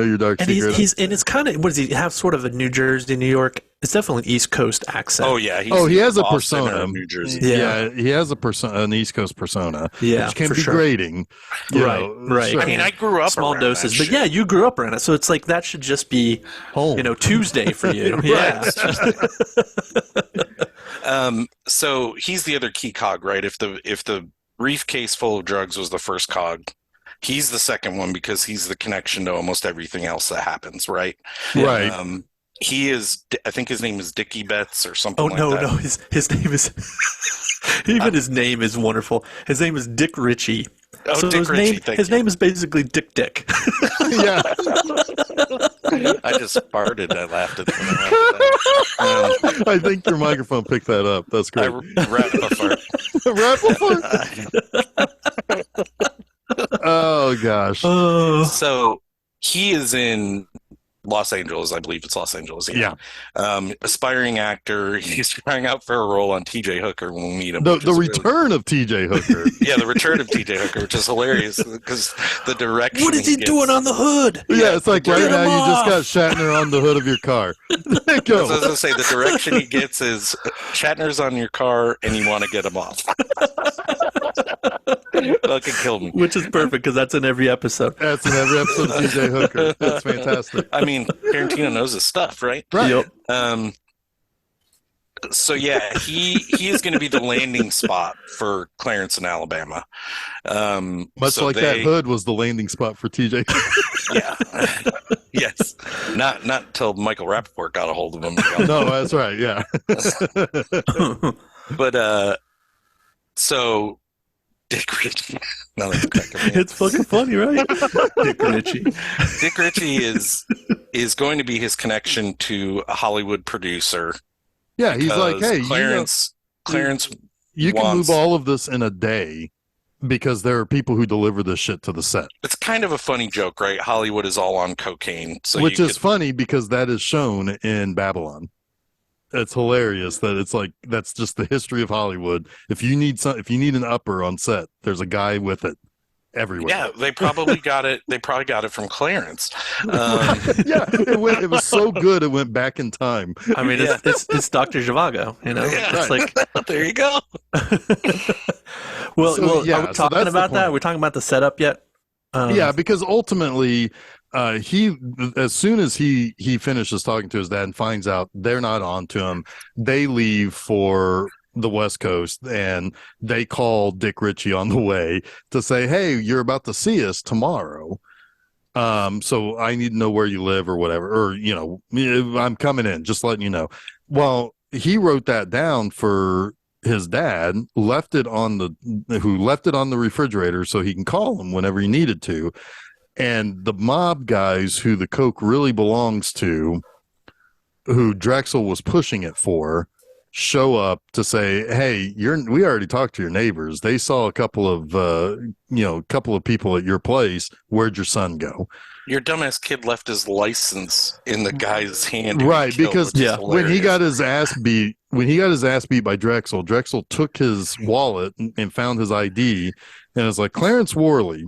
your dark secret. And it's kind of, what does he have? Sort of a New Jersey, New York. It's definitely an East Coast accent. Oh yeah, he has a persona. New Jersey. Yeah, he has a persona, an East Coast persona, which can be grating. Right. I mean, I grew up small doses, but yeah, you grew up around it, so it's like that should just be home. Tuesday for you. Yeah. So he's the other key cog, right? If the briefcase full of drugs was the first cog, he's the second one because he's the connection to almost everything else that happens, right? Right. He is, I think his name is Dickie Betts or something like that. Oh, no, his name is, even his name is wonderful. His name is Dick Ritchie. Oh, so Dick Ritchie, his name is basically Dick. Yeah. I just farted. I laughed at that. I think your microphone picked that up. That's great. Rap a fart. Oh, gosh. So he is in Los Angeles, I believe it's Los Angeles. Yeah. Aspiring actor. He's trying out for a role on TJ Hooker when we meet him. The return of TJ Hooker. Yeah, the return of TJ Hooker, which is hilarious because the direction. What is he doing on the hood? Yeah, it's like right now you just got Shatner on the hood of your car. Go. I was going to say, the direction he gets is Shatner's on your car and you want to get him off. Fucking kill me. Which is perfect because that's in every episode. That's in every episode of TJ Hooker. That's fantastic. I mean, Tarantino knows his stuff, right? Right. Yep. So yeah, he is going to be the landing spot for Clarence in Alabama. Much like that hood was the landing spot for TJ. Yeah. Yes. Not until Michael Rappaport got a hold of him. No, that's right. Yeah. But so Dick Ritchie. It's fucking funny, right? Dick Ritchie. Dick Ritchie is going to be his connection to a Hollywood producer. Yeah, he's like, hey, Clarence you can move all of this in a day because there are people who deliver this shit to the set. It's kind of a funny joke, right? Hollywood is all on cocaine. So which is funny because that is shown in Babylon. It's hilarious that it's like that's just the history of Hollywood. If you need an upper on set, there's a guy with it everywhere. Yeah, they probably got it. They probably got it from Clarence. Yeah, it was so good. It went back in time. I mean, it's Dr. Zhivago. Yeah, it's like there you go. Well, are we talking about that? Are we talking about the setup yet? Yeah, because ultimately, he as soon as he finishes talking to his dad and finds out they're not on to him, they leave for the West Coast and they call Dick Ritchie on the way to say, hey, you're about to see us tomorrow. So I need to know where you live or whatever, or, I'm coming in, just letting you know. Well, he wrote that down for his dad, left it on the refrigerator so he can call him whenever he needed to. And the mob guys who the coke really belongs to who Drexel was pushing it for, show up to say, "Hey, we already talked to your neighbors. They saw a couple of people at your place. Where'd your son go?" Your dumbass kid left his license in the guy's hand. Who Right, he killed, because which is when he hilarious. got his ass beat by Drexel took his wallet and found his ID and is like, "Clarence Worley."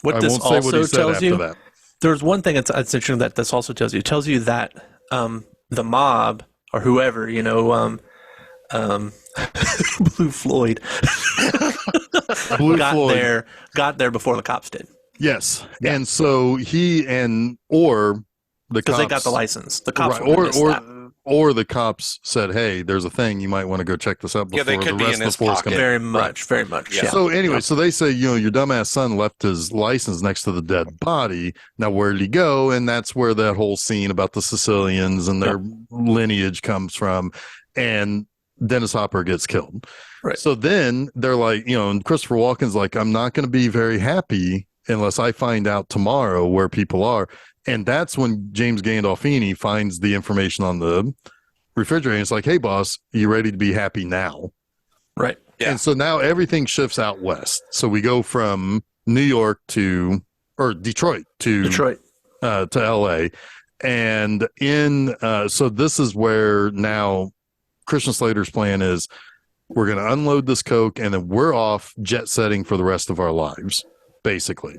What I this won't say what he also said tells after you, that. there's one thing that's interesting that this also tells you. It tells you that the mob or whoever, Blue Floyd got there before the cops did. Yes, Yeah. and so or the Because cops they got the license. The cops right, would have missed that. or the cops said, "Hey, there's a thing. You might want to go check this out before they could the be rest in of the his force pocket. comes." Very much, very much. Yeah. Yeah. So anyway, so they say, your dumbass son left his license next to the dead body. Now where did he go? And that's where that whole scene about the Sicilians and their lineage comes from. And Dennis Hopper gets killed. Right. So then they're like, and Christopher Walken's like, "I'm not going to be very happy unless I find out tomorrow where people are." And that's when James Gandolfini finds the information on the refrigerator. And it's like, "Hey, boss, you ready to be happy now?" Right. Yeah. And so now everything shifts out west. So we go from New York or Detroit to LA. And so this is where now Christian Slater's plan is, we're going to unload this coke and then we're off jet setting for the rest of our lives, basically.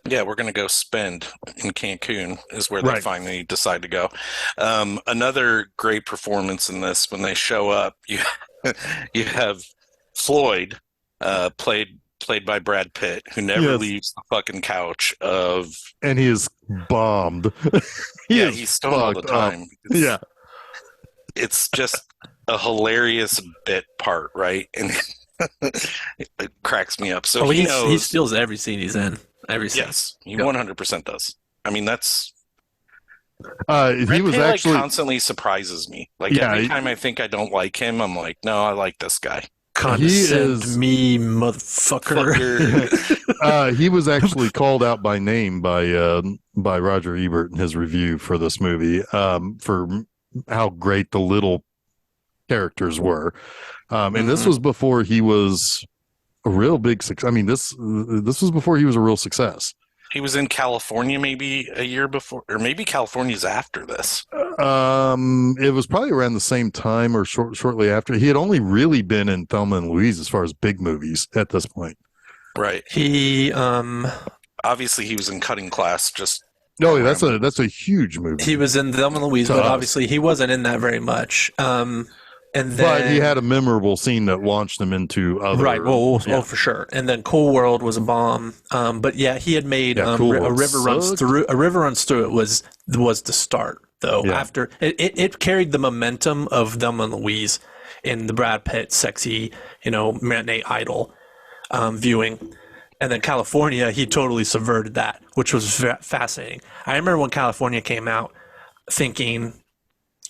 Yeah, we're going to go spend in Cancun is where they Right. finally decide to go. Another great performance in this, when they show up, you have Floyd, played by Brad Pitt, who never leaves the fucking couch and he is bombed. He's stoned all the time. It's just a hilarious bit part, right? And it cracks me up. So he steals every scene he's in. Every scene. Yes, he 100% does. I mean, that's he was Pitt, actually constantly surprises me. Every time I think I don't like him, I'm like, no, I like this guy. Condescend me, motherfucker. He was actually called out by name by Roger Ebert in his review for this movie, for how great the little characters were. And this was before he was a real big success. I mean, this was before he was a real success. He was in California maybe a year before, or maybe California's after this. It was probably around the same time or shortly after. He had only really been in Thelma and Louise as far as big movies at this point. Right. He obviously he was in Cutting Class. That's a huge movie. He was in Thelma and Louise, but obviously he wasn't in that very much. But he had a memorable scene that launched him into other. Right. Oh, for sure. And then Cool World was a bomb. But yeah, he had made Cool A River Runs sucked. Through. A River Runs Through It was the start, though. Yeah. After it carried the momentum of Thelma and Louise in the Brad Pitt sexy, matinee idol viewing. And then California, he totally subverted that, which was fascinating. I remember when California came out, thinking,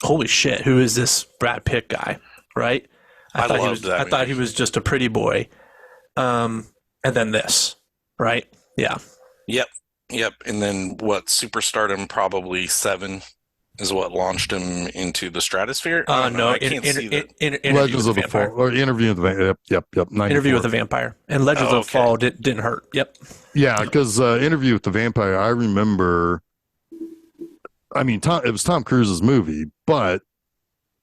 holy shit, who is this Brad Pitt guy? Right? I thought he was just a pretty boy. And then this, right? Yeah. Yep. And then Superstardom probably 7 is what launched him into the stratosphere. No, I can't see that. Legends of the Fall or Interview with the Vampire. Yep. 94. Interview with the Vampire and Legends of the Fall didn't hurt. Yep. Yeah, because Interview with the Vampire, I remember. I mean, it was Tom Cruise's movie, but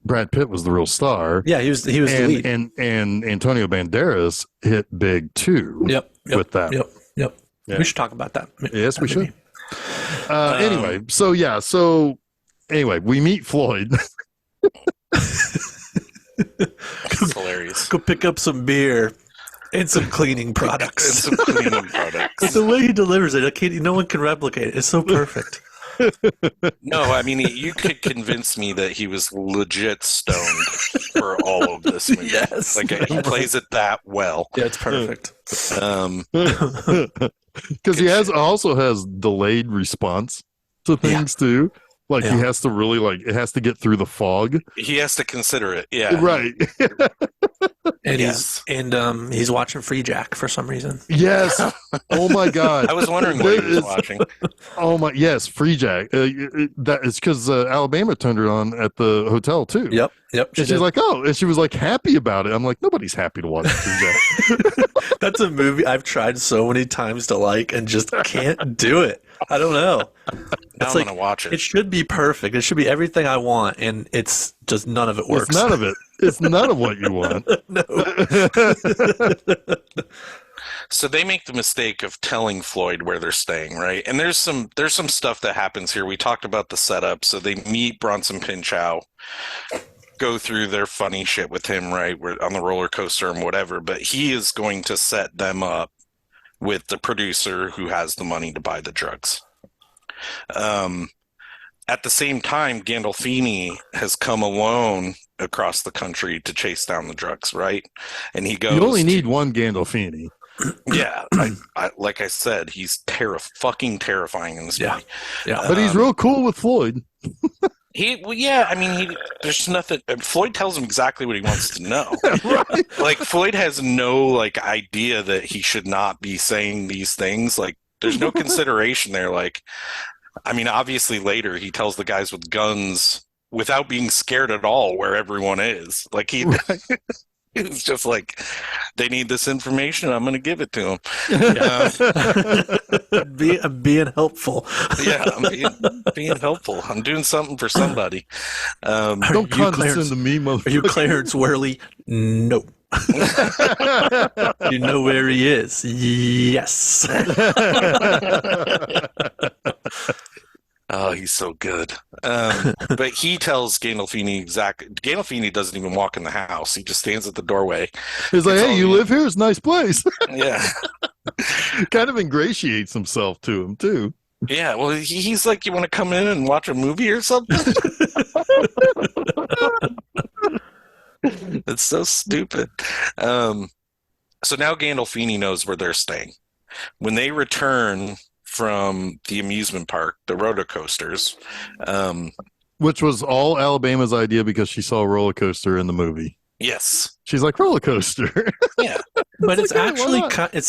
Brad Pitt was the real star. Yeah, he was the lead. And Antonio Banderas hit big too. Yep. With that. Yep. Yeah. We should talk about that. Yes, we should. Anyway, we meet Floyd. It's hilarious. Go pick up some beer and some cleaning products. The way he delivers it, no one can replicate it. It's so perfect. No, I mean, you could convince me that he was legit stoned for all of this movie. Yes. He plays it that well. Yeah, it's perfect. Because he also has delayed response to things too. He has to really it has to get through the fog. He has to consider it. Yeah. And And Yes. he's watching Free Jack for some reason. Yes. Oh my God. I was wondering what he was watching. Oh my, yes, Free Jack. That is because Alabama turned her on at the hotel too. Yep. And she's like, oh, and she was like happy about it. I'm like, nobody's happy to watch Free Jack. That's a movie I've tried so many times to like and just can't do it. I don't know. Now I'm gonna watch It it. should be perfect. It should be everything I want, and it's just none of it works. It's none of it. It's none of what you want. No. So they make the mistake of telling Floyd where they're staying, right? And there's some stuff that happens here. We talked about the setup. So they meet Bronson Pinchot, go through their funny shit with him, right? We're on the roller coaster and whatever, but he is going to set them up with the producer who has the money to buy the drugs. At the same time, Gandolfini has come alone across the country to chase down the drugs, right? And he goes. You only need one Gandolfini. Yeah, I like I said, he's fucking terrifying in this movie. Yeah. But he's real cool with Floyd. There's nothing. Floyd tells him exactly what he wants to know. Right. Like Floyd has no like idea that he should not be saying these things. Like there's no consideration there. Like, I mean, obviously later he tells the guys with guns without being scared at all where everyone is. Like it's just like, they need this information. I'm going to give it to them. Being helpful. Yeah, I'm being helpful. I'm doing something for somebody. Don't condescend to me, motherfucker. Are you Clarence Worley? No. You know where he is? Yes. Oh, he's so good. But he tells Gandolfini exactly. Gandolfini doesn't even walk in the house. He just stands at the doorway. He's like, hey, you live here? It's a nice place. Yeah. Kind of ingratiates himself to him, too. Yeah, well, he's like, you want to come in and watch a movie or something? It's so stupid. So now Gandolfini knows where they're staying. When they return from the amusement park, the roller coasters, which was all Alabama's idea because she saw a roller coaster in the movie. Yes. She's like, roller coaster. Yeah. But it's like,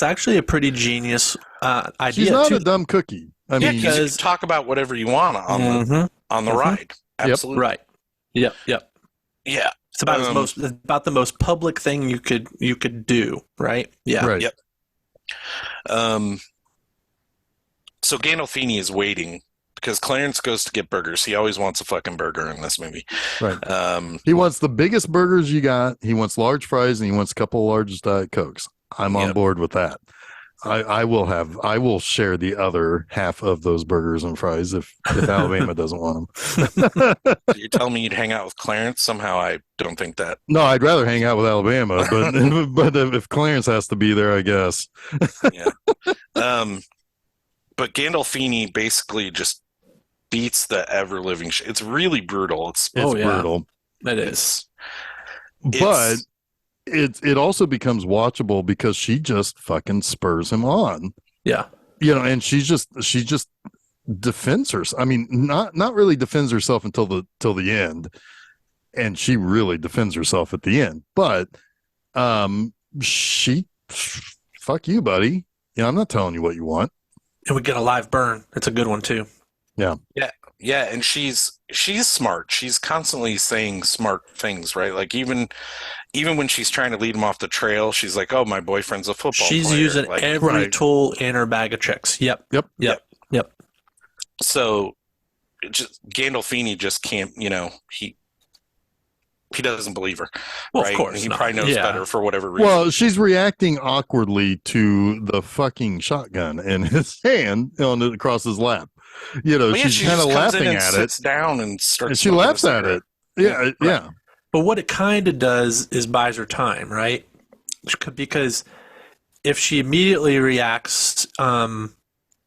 actually a pretty genius idea. She's not too. a dumb cookie. I Yeah, mean, because you can talk about whatever you want on the ride. Absolutely. Right. Yep. Yeah. It's about the most public thing you could do, right? Yeah. Right. Yep. So Gandolfini is waiting because Clarence goes to get burgers. He always wants a fucking burger in this movie. Right. He wants the biggest burgers you got. He wants large fries and he wants a couple of large Diet Cokes. I'm on board with that. I will share the other half of those burgers and fries if Alabama doesn't want them. You're telling me you'd hang out with Clarence? Somehow I don't think that. No, I'd rather hang out with Alabama, but if Clarence has to be there, I guess. Yeah. But Gandolfini basically just beats the ever living shit. It's really brutal. It's brutal. It is. But it also becomes watchable because she just fucking spurs him on. Yeah. And she just defends herself. I mean, not really defends herself until the end. And she really defends herself at the end. But she fuck you, buddy. I'm not telling you what you want. And we get a live burn. It's a good one too. Yeah. Yeah, and she's smart. She's constantly saying smart things, right? Like even when she's trying to lead him off the trail, she's like, "Oh, my boyfriend's a football player." She's using like, every tool in her bag of tricks. Yep. So Gandolfini just can't, he doesn't believe her. Well, right? of course he not. probably knows better for whatever reason. Well, she's reacting awkwardly to the fucking shotgun in his hand across his lap. She's kind of laughing at it. Sits down and starts. And she laughs at it. Yeah, yeah. But what it kind of does is buys her time, right? Because if she immediately reacts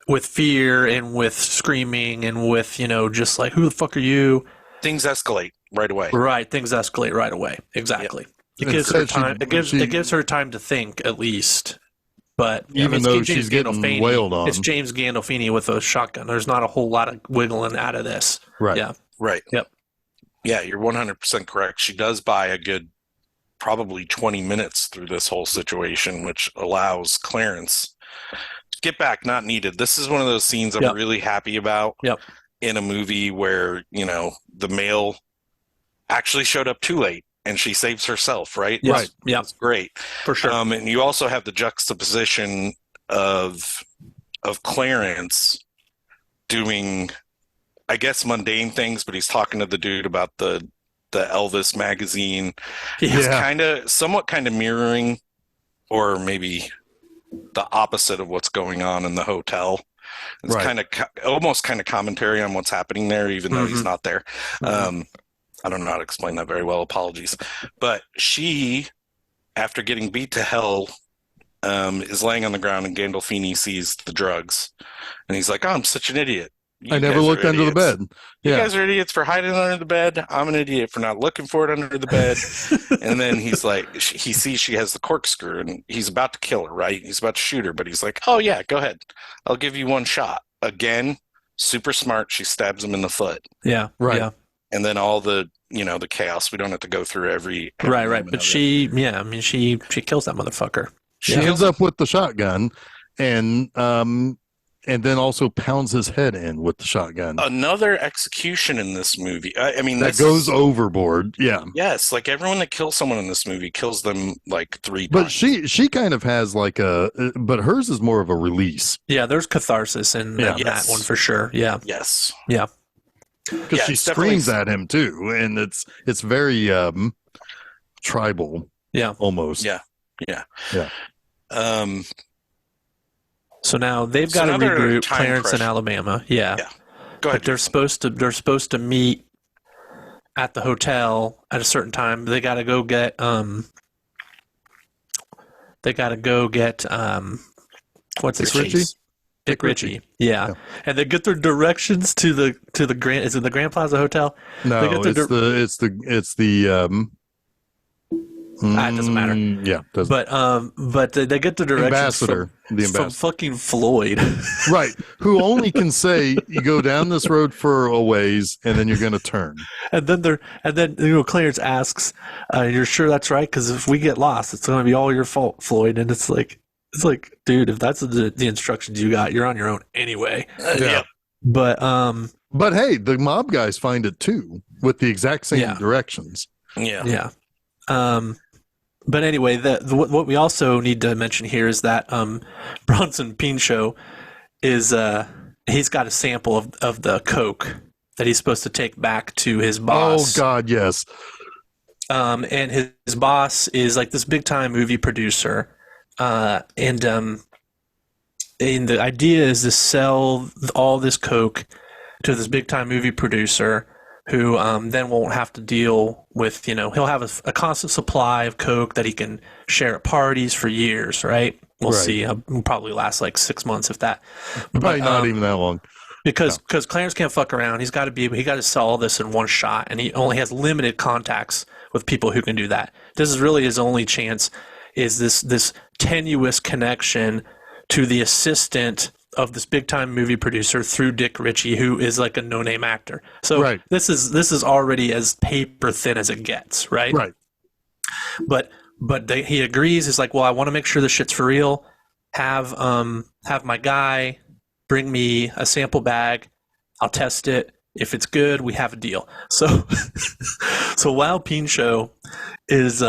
with fear and with screaming and with, just like, who the fuck are you? Things escalate right away. Right. Things escalate right away. Exactly. Yep. It gives her time. It gives her time to think at least. But even though she's getting wailed on, it's James Gandolfini with a shotgun. There's not a whole lot of wiggling out of this. Right. Yeah. Right. Yep. Yeah, you're 100% correct. She does buy a good probably 20 minutes through this whole situation, which allows Clarence to get back not needed. This is one of those scenes I'm Yep. really happy about Yep. in a movie where, the male actually showed up too late and she saves herself, right? Yes. Right. Yeah. It's great. For sure. And you also have the juxtaposition of Clarence doing, I guess, mundane things, but he's talking to the dude about the Elvis magazine. He's somewhat mirroring, or maybe the opposite of what's going on in the hotel. It's almost commentary on what's happening there, even though he's not there. I don't know how to explain that very well. Apologies. But she, after getting beat to hell, is laying on the ground, and Gandolfini sees the drugs, and he's like, "Oh, I'm such an idiot. I never looked under the bed. You guys are idiots for hiding under the bed. I'm an idiot for not looking for it under the bed." And then he's like, he sees she has the corkscrew, and he's about to kill her, right? He's about to shoot her, but he's like, "Oh yeah, go ahead. I'll give you one shot." Again, super smart. She stabs him in the foot. Yeah. Right. Yeah. And then all the, the chaos. We don't have to go through every Right. But she kills that motherfucker. She ends up with the shotgun, and then also pounds his head in with the shotgun. Another execution in this movie. I mean, that goes overboard. Yeah. Yes, like everyone that kills someone in this movie kills them like 3 times. But she kind of has like but hers is more of a release. Yeah, there's catharsis in that one for sure. Yeah. Yes. Yeah. Because she screams at him too, and it's very tribal. Yeah. Almost. Yeah. So now they've got to regroup, Clarence in Alabama. Yeah. Go ahead. But they're supposed to meet at the hotel at a certain time. They got to go get what's his face? Dick Ritchie. Yeah. And they get their directions to the Grand. Is it the Grand Plaza Hotel? No, it's the it doesn't matter. Yeah, but they get the directions the ambassador from fucking Floyd, right? Who only can say you go down this road for a ways and then you're going to turn. and then Clarence asks, "You're sure that's right? Because if we get lost, it's going to be all your fault, Floyd." And it's like, dude, if that's the instructions you got, you're on your own anyway. Yeah. But hey, the mob guys find it too with the exact same directions. Yeah. But anyway, what we also need to mention here is that Bronson Pinchot is he's got a sample of the coke that he's supposed to take back to his boss. Oh God, yes. And his boss is like this big time movie producer, and the idea is to sell all this coke to this big time movie producer, who then won't have to deal with, he'll have a constant supply of coke that he can share at parties for years, right? We'll see. It'll probably last like 6 months, if that. Probably not even that long. Because Clarence can't fuck around. He got to sell all this in one shot, and he only has limited contacts with people who can do that. This is really his only chance, is this tenuous connection to the assistant of this big time movie producer through Dick Ritchie, who is like a no name actor. So this is already as paper thin as it gets, right? Right. But he agrees. He's like, well, I want to make sure this shit's for real. Have my guy bring me a sample bag. I'll test it. If it's good, we have a deal. So while Pinchot is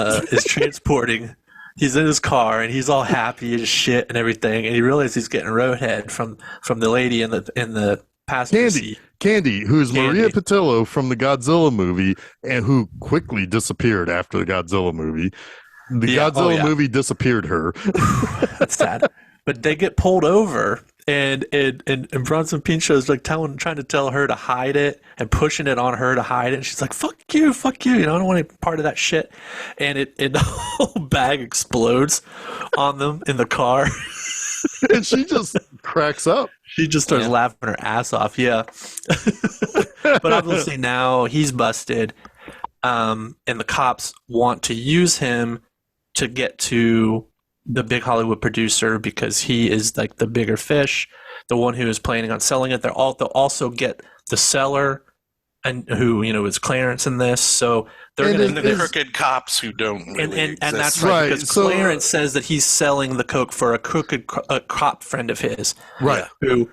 transporting, he's in his car and he's all happy as shit and everything, and he realizes he's getting roadhead from the lady in the passenger seat. Candy, who's Maria Patillo from the Godzilla movie, and who quickly disappeared after the Godzilla movie. The Godzilla movie disappeared her. That's sad. But they get pulled over, and Bronson Pinchot's like trying to tell her to hide it and pushing it on her to hide it. And she's like, fuck you. I don't want any part of that shit. And the whole bag explodes on them in the car. And she just cracks up. She just starts laughing her ass off. Yeah. But obviously now he's busted. And the cops want to use him to get to the big Hollywood producer, because he is like the bigger fish, the one who is planning on selling it. They'll also get the seller and who is Clarence in this. So they're And going And to the crooked cops who don't really and exist. that's right, Right, because so- Clarence says that he's selling the coke for a crooked cop friend of his, Right. who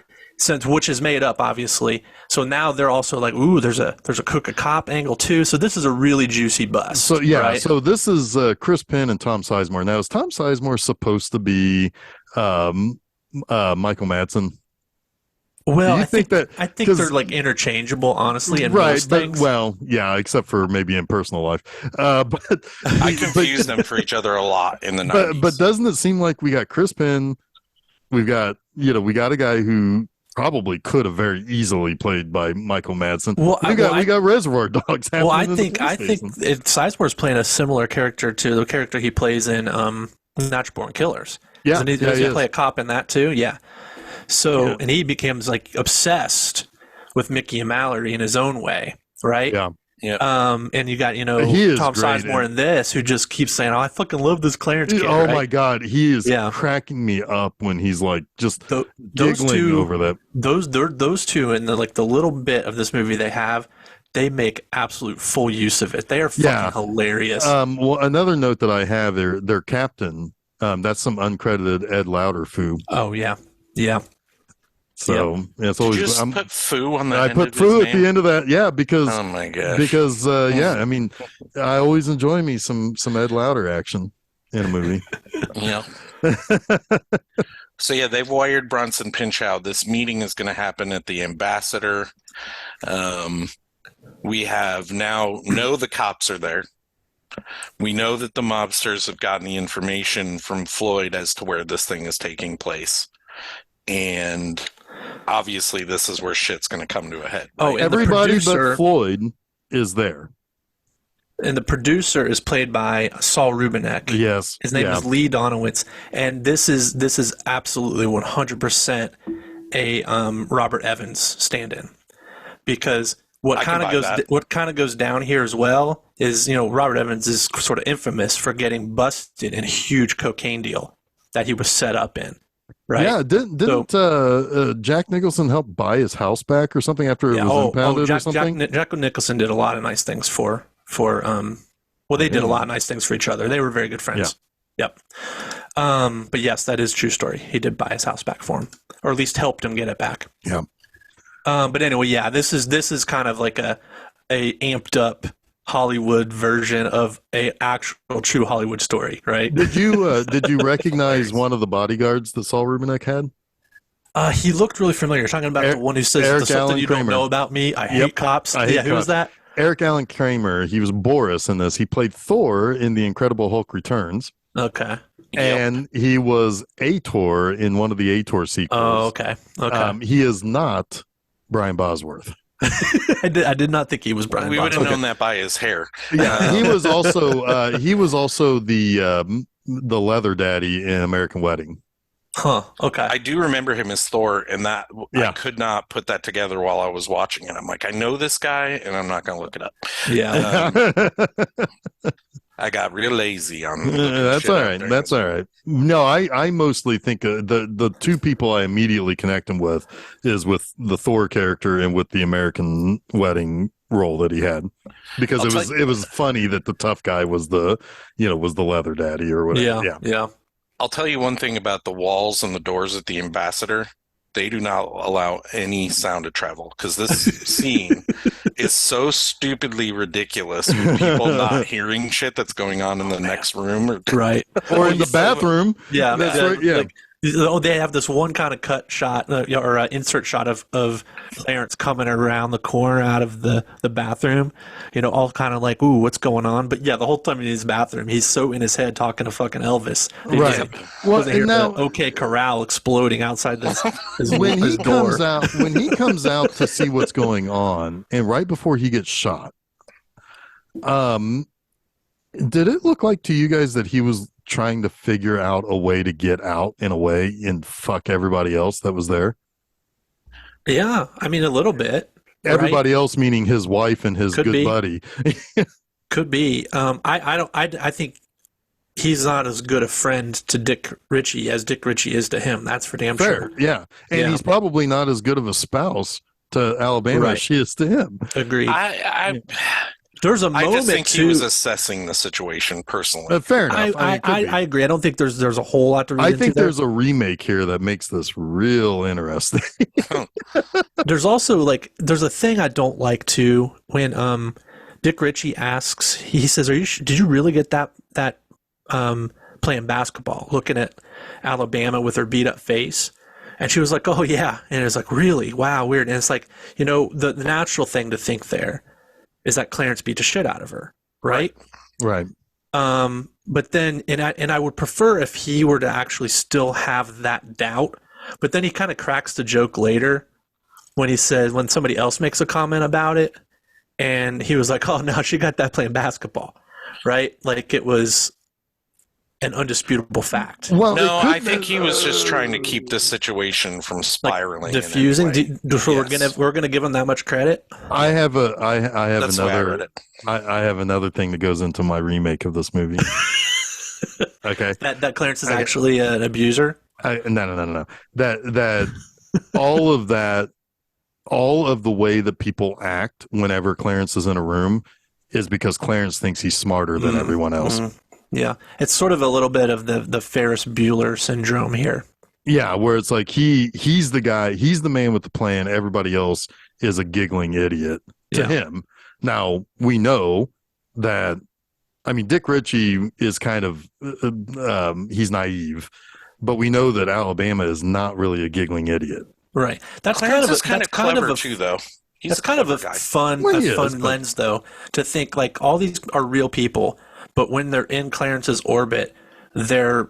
which is made up, obviously. So now they're also like, ooh, there's a crooked cop angle too. So this is a really juicy bust. So yeah, right? so this is Chris Penn and Tom Sizemore. Now, is Tom Sizemore supposed to be Michael Madsen? Well, Do you I think that- I think 'cause- they're like interchangeable, honestly, in Right, most but things. well, yeah, except for maybe in personal life. But I confuse them for each other a lot in the 90s. but doesn't it seem like we got Chris Penn? We got a guy who probably could have very easily played by Michael Madsen. Well, we got Reservoir Dogs. Well, I happening in the think police station. Sizemore's playing a similar character to the character he plays in Natural Born Killers. Yeah, Doesn't he, yeah, does he he is. play a cop in that too? Yeah. So, Yeah. and he becomes like obsessed with Mickey and Mallory in his own way, right? Yeah. And you got He is Tom great Sizemore in this, who just keeps saying, "Oh, I fucking love this Clarence kid." Oh right? my God, he is Yeah. cracking me up when he's like just Those giggling two, over that. those two, and the little bit of this movie they have, they make absolute full use of it. They are fucking Yeah. hilarious. Well, another note that I have, their captain, that's some uncredited Ed Lauder foo. Oh yeah, yeah. So yeah, it's Did always you just put foo on the I end put of his foo at name? the end of that, yeah, because Oh my gosh. yeah, I mean, I always enjoy me some Ed Lauder action in a movie. Yeah. So yeah, they've wired Bronson Pinchot. This meeting is going to happen at the Ambassador. We have now know the cops are there. We know that the mobsters have gotten the information from Floyd as to where this thing is taking place. And obviously this is where shit's going to come to a head. Oh, right? and the Everybody producer- but Floyd is there. And the producer is played by Saul Rubinek. Yes, His name yeah. is Lee Donowitz, and this is absolutely 100% a Robert Evans stand-in, because I can buy that. what kind of goes down here as well is Robert Evans is sort of infamous for getting busted in a huge cocaine deal that he was set up in, right? Yeah, didn't Jack Nicholson help buy his house back or something after it was impounded or something? Jack Nicholson did a lot of nice things for they did a lot of nice things for each other. They were very good friends. Yep. But yes, that is a true story. He did buy his house back for him, or at least helped him get it back. Yeah. But anyway, yeah, this is kind of like a amped up Hollywood version of a actual true Hollywood story, right? Did you recognize one of the bodyguards that Saul Rubinek had? He looked really familiar. You're talking about the one who says Eric the something Allen you Kramer. don't know about me. I Yep. hate cops. I hate Who was cops. that? Eric Allen Kramer. He was Boris in this. He played Thor in The Incredible Hulk Returns, Okay. Yep. and he was Ator in one of the Ator sequels. Oh, okay. Okay. He is not Brian Bosworth. I did not think he was Brian. We would have Bosworth. known that by his hair. Yeah, he was also the leather daddy in American Wedding. Huh. Okay. I do remember him as Thor, and that Yeah. I could not put that together while I was watching it. I'm like, I know this guy, and I'm not going to look it up. Yeah. I got real lazy on. That's all right. That's all right. No, I mostly think the two people I immediately connect him with is with the Thor character and with the American Wedding role that he had, because it was funny that the tough guy was the leather daddy or whatever. Yeah. I'll tell you one thing about the walls and the doors at the Ambassador. They do not allow any sound to travel, because this scene is so stupidly ridiculous with people not hearing shit that's going on in the next room. Right. Or in the bathroom. Yeah. That's right, yeah. They have this one kind of cut shot or insert shot of Clarence coming around the corner out of the bathroom, all kind of like, ooh, what's going on? But yeah, the whole time in his bathroom, he's so in his head talking to fucking Elvis. Right. Well, Well, and now the OK Corral exploding outside his when his he door. comes out to see what's going on, and right before he gets shot, did it look like to you guys that he was trying to figure out a way to get out in a way and fuck everybody else that was there? Yeah, I mean a little bit. Everybody else meaning his wife and his Could good be. buddy. Could be. I think he's not as good a friend to Dick Ritchie as Dick Ritchie is to him. That's for damn Fair, sure. yeah. And Yeah. he's probably not as good of a spouse to Alabama as she is to him. Agreed. I There's a moment just think too. he was assessing the situation personally. Fair enough. I agree. I don't think there's a whole lot to read into there. There's a remake here that makes this real interesting. There's also there's a thing I don't like too when Dick Ritchie asks. He says, did you really get that playing basketball, looking at Alabama with her beat up face?" And she was like, "Oh yeah," and it was like, "Really? Wow, weird." And it's like, the natural thing to think there is that Clarence beat the shit out of her, right? Right. But then, and I would prefer if he were to actually still have that doubt. But then he kind of cracks the joke later when he says, when somebody else makes a comment about it, and he was like, "Oh no, she got that playing basketball," right? Like it was an undisputable fact. Well, no, I think he was just trying to keep the situation from spiraling, diffusing. Yes. We're gonna give him that much credit. I have That's why I read it. I have another thing that goes into my remake of this movie. Okay, that Clarence is actually an abuser. No. That all of that, all of the way that people act whenever Clarence is in a room is because Clarence thinks he's smarter than everyone else. Yeah, it's sort of a little bit of the Ferris Bueller syndrome here. Yeah, where it's like he's the guy, he's the man with the plan. Everybody else is a giggling idiot to him. Now we know that. I mean, Dick Ritchie is kind of he's naive, but we know that Alabama is not really a giggling idiot. Right. That's Clarence kind of clever too, though. That's kind of a fun lens, though, to think like all these are real people, but when they're in Clarence's orbit, they're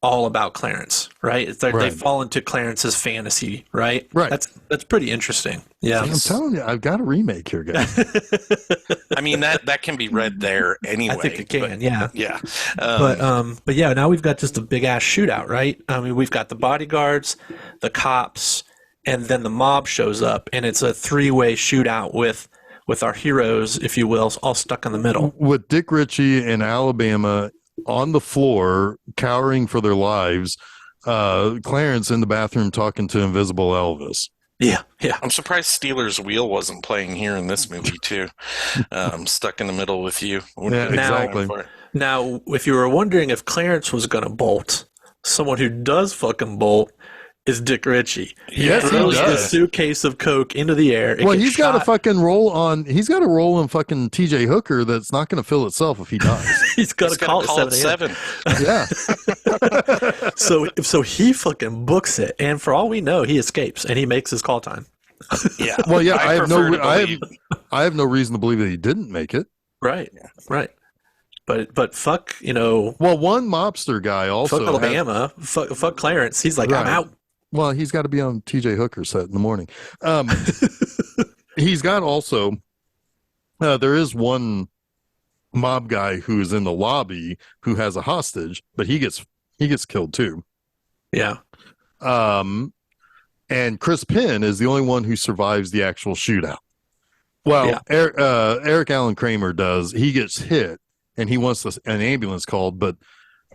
all about Clarence, right? They fall into Clarence's fantasy, right? Right. That's pretty interesting. Yeah, I'm telling you, I've got a remake here, guys. I mean that can be read there anyway. I think it can. Yeah. But yeah, now we've got just a big ass shootout, right? I mean, we've got the bodyguards, the cops, and then the mob shows up, and it's a 3-way shootout with our heroes, if you will, all stuck in the middle. With Dick Ritchie and Alabama on the floor, cowering for their lives, Clarence in the bathroom talking to Invisible Elvis. Yeah. I'm surprised Steeler's Wheel wasn't playing here in this movie too. Stuck in the middle with you. Yeah, exactly. Now, if you were wondering if Clarence was going to bolt, someone who does fucking bolt is Dick Ritchie. Yes, he throws the does. suitcase of coke into the air. Well, he's got a fucking roll on. He's got a roll on fucking TJ Hooker that's not going to fill itself if he dies. he's got to call it 7. Yeah. So he fucking books it, and for all we know, he escapes and he makes his call time. Yeah. Well, yeah. I have no reason to believe that he didn't make it. Right. Yeah. Right. But fuck, Well, one mobster guy also. Fuck Alabama. Fuck Clarence. He's like, I'm out. Well, he's got to be on TJ Hooker's set in the morning. He's got also. There is one mob guy who's in the lobby who has a hostage, but he gets killed too. Yeah. And Chris Penn is the only one who survives the actual shootout. Well, Eric Allen Kramer does. He gets hit, and he wants an ambulance called, but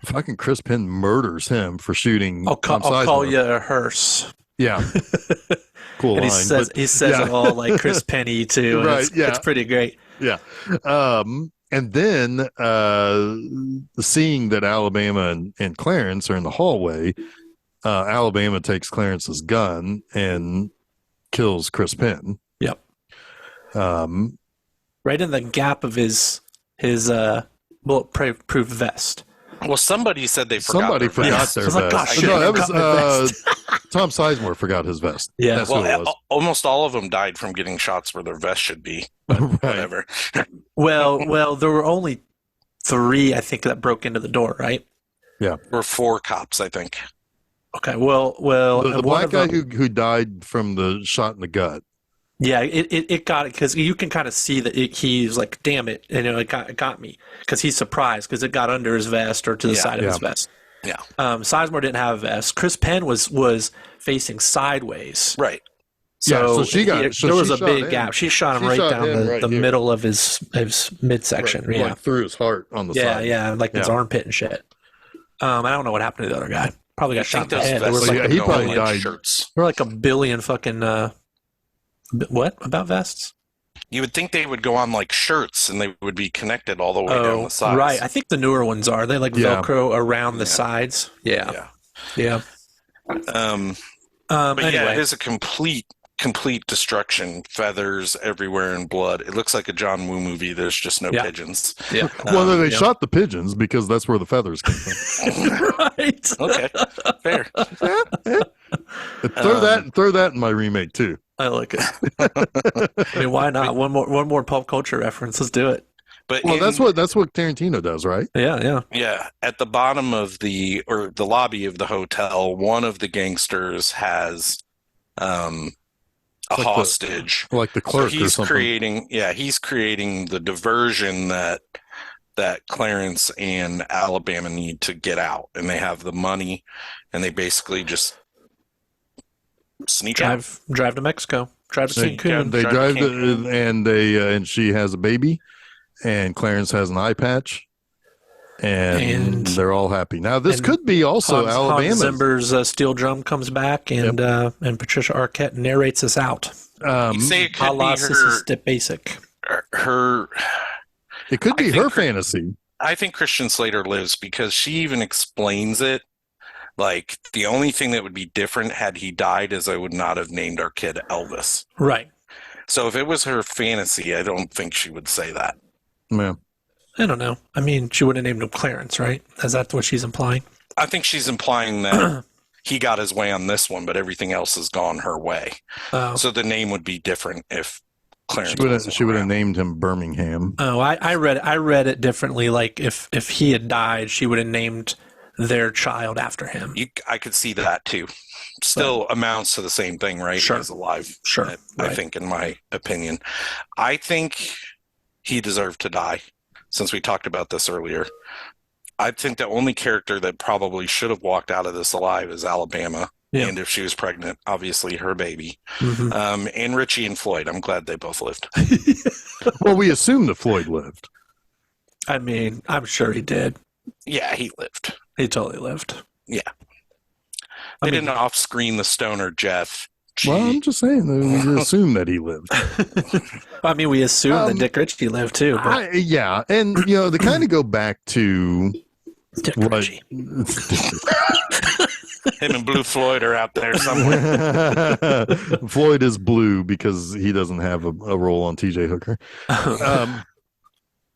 fucking Chris Penn murders him for shooting. I'll call you a hearse. Yeah. Cool and line. He says it all like Chris Penny too. Right, it's pretty great. Yeah. And then seeing that Alabama and Clarence are in the hallway, Alabama takes Clarence's gun and kills Chris Penn. Yep. Right in the gap of his bulletproof vest. Well, somebody said they forgot. Somebody forgot their vest. Like, gosh, shit, no, that was Tom Sizemore forgot his vest. Yeah. That's what it was. Almost all of them died from getting shots where their vest should be. Right. Whatever. Well, there were only 3, I think, that broke into the door, right? Yeah. There were 4 cops, I think. Okay. Well, the black guy who died from the shot in the gut. Yeah, it got it because you can kind of see that he's like, damn it, and it got me because he's surprised because it got under his vest or to the side of his vest. Yeah. Sizemore didn't have a vest. Chris Penn was facing sideways. Right. So, there was a big gap. She shot him right down the middle of his midsection. Right, yeah, like through his heart on the side. Yeah, like his armpit and shit. I don't know what happened to the other guy. Probably got shot in the head. He probably died. Shirts. There were like a billion fucking What about vests? You would think they would go on like shirts and they would be connected all the way down the Oh, sides. right. I think the newer ones are. They like Yeah. Velcro around the Yeah. sides. Yeah. Yeah. Yeah. But yeah, Anyway, it is a complete destruction. Feathers everywhere and blood. It looks like a John Woo movie. There's just no Yeah. pigeons. yeah. Well, they yeah. shot the pigeons because that's where the feathers came from. Right. Okay, fair. Throw that in my remake too. I like it. I mean, why not? One more pop culture reference. Let's do it. But Well, that's what Tarantino does, right? Yeah. yeah, at the bottom of the lobby of the hotel, one of the gangsters has a like hostage. Like the clerk So or something. he's creating the diversion that Clarence and Alabama need to get out, and they have the money, and they basically just sneak out. Drive to Mexico. Drive to They, Cancun. they Drive drive to Cancun. and she has a baby, and Clarence has an eye patch, and they're all happy. Now this could be also Alabama. Hans Zimmer's steel drum comes back, and Patricia Arquette narrates us out. You say it A could la be Sissy Basic. her. It could be I think her fantasy. I think Christian Slater lives because she even explains it. Like, the only thing that would be different had he died is I would not have named our kid Elvis. Right. So if it was her fantasy, I don't think she would say that. Yeah. I don't know. I mean, she would have named him Clarence, right? Is that what she's implying? I think she's implying that he got his way on this one, but everything else has gone her way. So the name would be different if Clarence She would have around. named him Birmingham. Oh, I read it differently. Like if he had died, she would have named their child after him. I could see that too. Still amounts to the same thing, right? Sure. He's alive. Sure. I Right. think, in my opinion. I think he deserved to die, since we talked about this earlier. I think the only character that probably should have walked out of this alive is Alabama. Yeah. And if she was pregnant, obviously her baby. Mhm. And Richie and Floyd. I'm glad they both lived. Well, we assume that Floyd lived. I mean, I'm sure he did. Yeah, he lived. He totally lived. Yeah. I They mean- didn't off-screen the stoner Jeff. Well, I'm just saying that we assume that he lived. I mean, we assume that Dick Ritchie lived too. But Yeah, and to kind of go back to Dick what Ritchie. Him and Blue Floyd are out there somewhere. Floyd is blue because he doesn't have a role on TJ Hooker.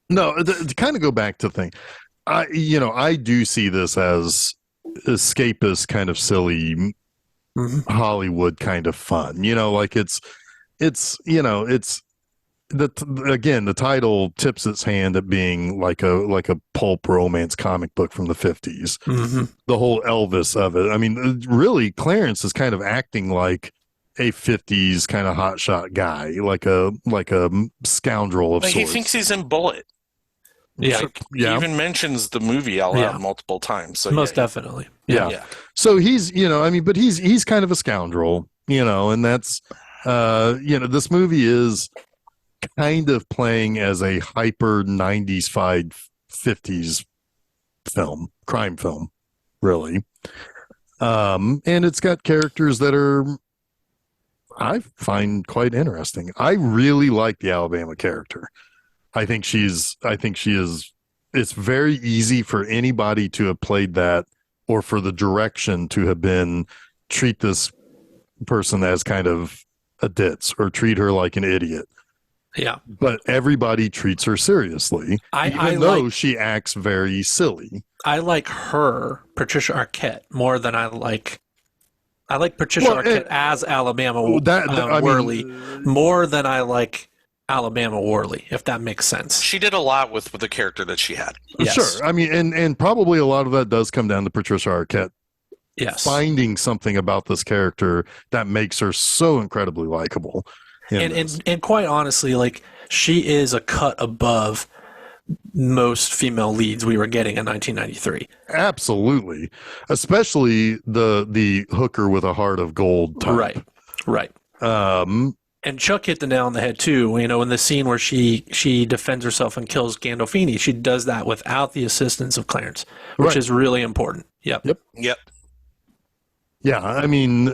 No, to kind of go back to the thing, I do see this as escapist, kind of silly Hollywood kind of fun. Like it's the title tips its hand at being like a pulp romance comic book from the 50s. The whole Elvis of it. I mean, really, Clarence is kind of acting like a 50s kind of hotshot guy, like a scoundrel of But he sorts. thinks he's in Bullet. Yeah. Like, Yeah. He even mentions the movie out loud Yeah. multiple times. So Most yeah, definitely. Yeah. yeah. So he's, but he's kind of a scoundrel, and that's, this movie is kind of playing as a hyper 90s-fied 50s crime film, really. And it's got characters that I find quite interesting. I really like the Alabama character. I think she is, it's very easy for anybody to have played that, or for the direction to have been, treat this person as kind of a ditz or treat her like an idiot. Yeah. But everybody treats her seriously, even though she acts very silly. I like her, Patricia Arquette, more than I like Patricia Arquette as Alabama Worley, more than I like Alabama Worley, if that makes sense. She did a lot with the character that she had. Yes. Sure. I mean, and probably a lot of that does come down to Patricia Arquette Yes. finding something about this character that makes her so incredibly likable. And quite honestly, like, she is a cut above most female leads we were getting in 1993. Absolutely, especially the hooker with a heart of gold type. Right. And Chuck hit the nail on the head too. In the scene where she defends herself and kills Gandolfini, she does that without the assistance of Clarence, which is really important. Yep. Yep. Yeah, I mean,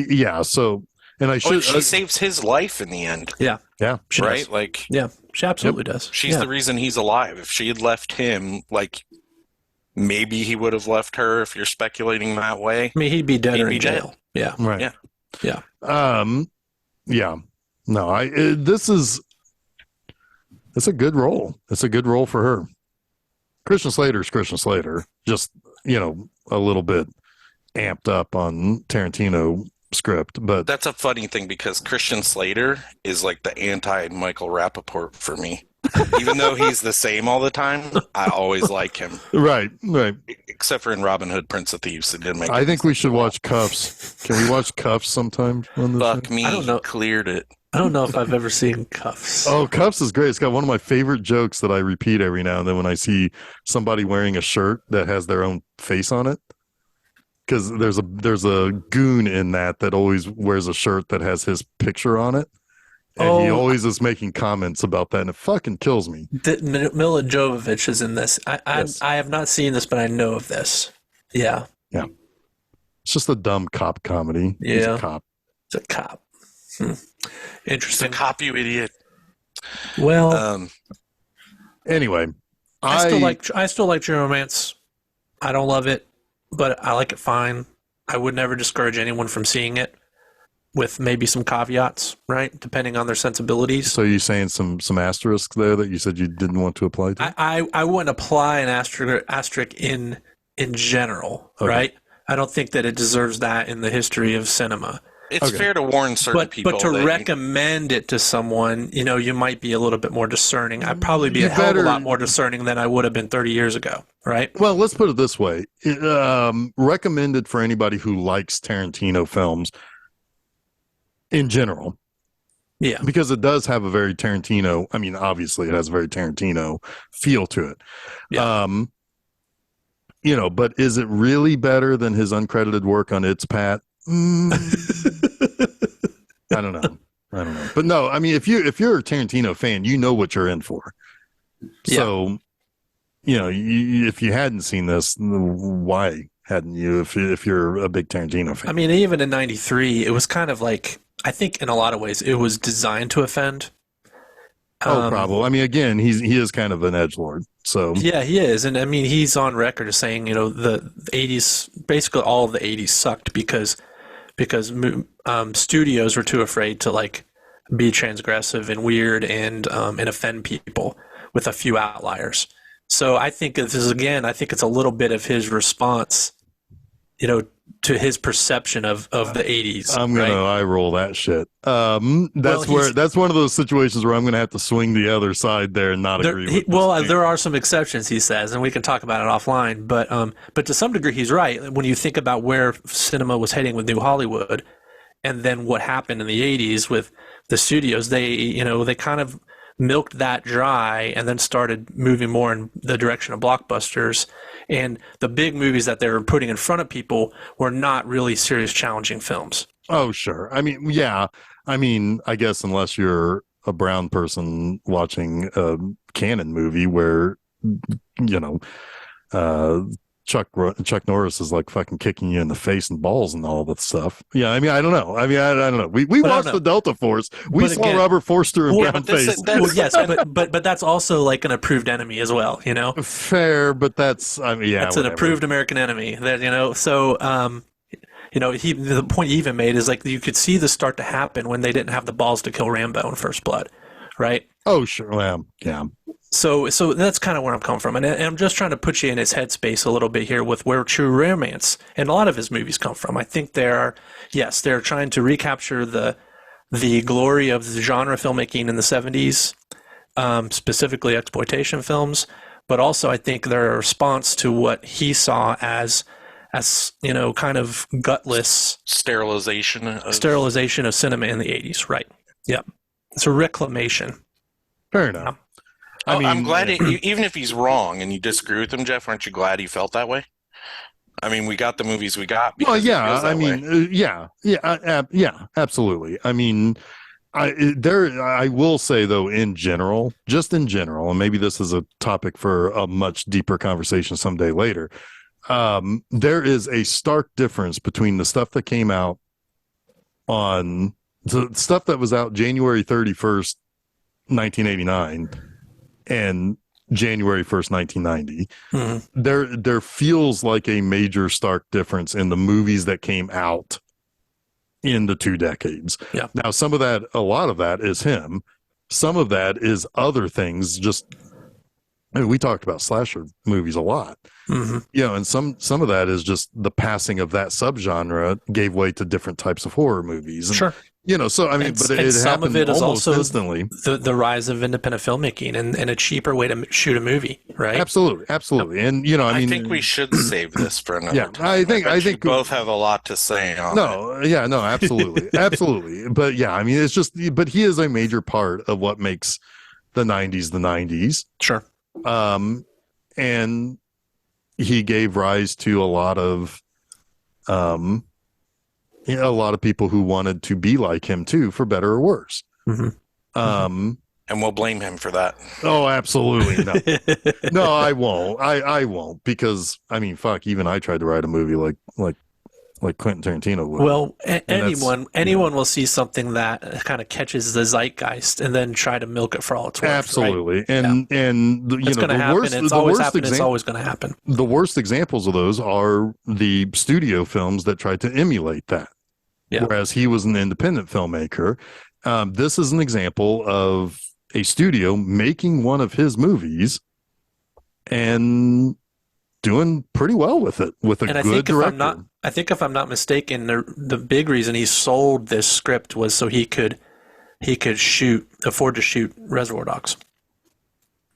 yeah. So And I Oh, should, and she saves his life in the end, Yeah. yeah, She right? does. Like, Yeah. She absolutely does. she's Yeah. the reason he's alive. If she had left him, like, maybe he would have left her, if you're speculating that way. I mean, he'd be dead He'd or be in jail. Yeah. right. Yeah. Yeah. Yeah. No, it's a good role. It's a good role for her. Christian Slater's Christian Slater, just, a little bit amped up on Tarantino script, but That's a funny thing because Christian Slater is like the anti-Michael Rappaport for me. Even though he's the same all the time, I always like him. right. Except for in Robin Hood, Prince of Thieves, it didn't make I any think we sense should at all. watch Cuffs. Can we watch Cuffs sometime on this Fuck show? me, I don't know. he cleared it. I don't know if I've ever seen Cuffs. Oh, Cuffs is great. It's got one of my favorite jokes that I repeat every now and then when I see somebody wearing a shirt that has their own face on it. Because there's a goon in that always wears a shirt that has his picture on it. And he always is making comments about that, and it fucking kills me. Mila Jovovich is in this. Yes. I have not seen this, but I know of this. Yeah. Yeah. It's just a dumb cop comedy. He's Yeah. a cop. It's a cop. It's a Interesting. cop, you idiot. Well, Anyway, I still like True Romance. I don't love it, but I like it fine. I would never discourage anyone from seeing it, with maybe some caveats, right? Depending on their sensibilities. So you're saying some asterisks there that you said you didn't want to apply to? I wouldn't apply an asterisk in general, Okay. right? I don't think that it deserves that in the history of cinema. It's Okay. fair to warn certain people. But to that recommend it to someone, you might be a little bit more discerning. I'd probably be You a hell of a better- lot more discerning than I would have been 30 years ago, right? Well, let's put it this way. Recommended for anybody who likes Tarantino films in general, Yeah. because it does have a very Tarantino, I mean, obviously it has a very Tarantino feel to it. Yeah. But is it really better than his uncredited work on It's Pat? I don't know. But no, I mean, if you're a Tarantino fan, you know what you're in for. So, if you hadn't seen this, why hadn't you? If you're a big Tarantino fan, I mean, even in '93, it was kind of like, I think in a lot of ways, it was designed to offend. probably. I mean, again, he is kind of an edgelord. So Yeah, he is, and I mean, he's on record as saying, the '80s, basically all of the '80s sucked because studios were too afraid to be transgressive and weird and offend people with a few outliers. So I think this is, again, I think it's a little bit of his response, to his perception of the '80s. I'm gonna eye roll that shit. That's one of those situations where I'm gonna have to swing the other side there and not agree with. There are some exceptions, he says, and we can talk about it offline. But to some degree, he's right. When you think about where cinema was heading with New Hollywood, and then what happened in the '80s with the studios, they kind of milked that dry and then started moving more in the direction of blockbusters. And the big movies that they were putting in front of people were not really serious, challenging films. Oh, sure. I mean, yeah. I mean, I guess unless you're a brown person watching a canon movie where, Chuck Norris is like fucking kicking you in the face and balls and all that stuff. Yeah, I mean, I don't know. I don't know. We watched the Delta Force. We saw Robert Forster in brown face. Yes, but that's also like an approved enemy as well. Fair, but that's that's an approved American enemy. That So the point he even made is like you could see this start to happen when they didn't have the balls to kill Rambo in First Blood, right? Oh, sure. Well, yeah. So that's kind of where I'm coming from. And I'm just trying to put you in his headspace a little bit here with where True Romance and a lot of his movies come from. I think they're trying to recapture the glory of the genre filmmaking in the 70s, specifically exploitation films. But also I think they're a response to what he saw as kind of gutless sterilization of cinema in the 80s. Right. Yep. It's a reclamation. Fair enough. I mean, I'm glad, even if he's wrong and you disagree with him, Jeff, aren't you glad he felt that way? I mean, we got the movies we got. Well, yeah. I mean, yeah, absolutely. I mean, I will say though, in general, and maybe this is a topic for a much deeper conversation someday later. There is a stark difference between the stuff that came out on the stuff that was out January 31st, 1989 and January 1st, 1990, there feels like a major stark difference in the movies that came out in the 2 decades. Yeah. Now, a lot of that is him. Some of that is other things. We talked about slasher movies a lot, and some of that is just the passing of that subgenre gave way to different types of horror movies. And, Sure. So I mean, but it some happened of it is almost also instantly. the rise of independent filmmaking and a cheaper way to shoot a movie, right? Absolutely. And I think we should save this for another time. I think you both have a lot to say on it. Absolutely. Absolutely. But yeah, I mean, it's just, but he is a major part of what makes the 90s the 90s. Sure. And he gave rise to a lot of people who wanted to be like him too, for better or worse. And we'll blame him for that. Oh, absolutely. No, I won't. I won't, because I mean, fuck, even I tried to write a movie like Quentin Tarantino would. Well, anyone will see something that kind of catches the zeitgeist and then try to milk it for all it's worth. Absolutely. Right? And it's going to happen. It's always happened. It's always going to happen. The worst examples of those are the studio films that tried to emulate that. Yeah. Whereas he was an independent filmmaker. This is an example of a studio making one of his movies and doing pretty well with it, with a good director. I think if I'm not mistaken, the big reason he sold this script was so he could afford to shoot Reservoir Dogs.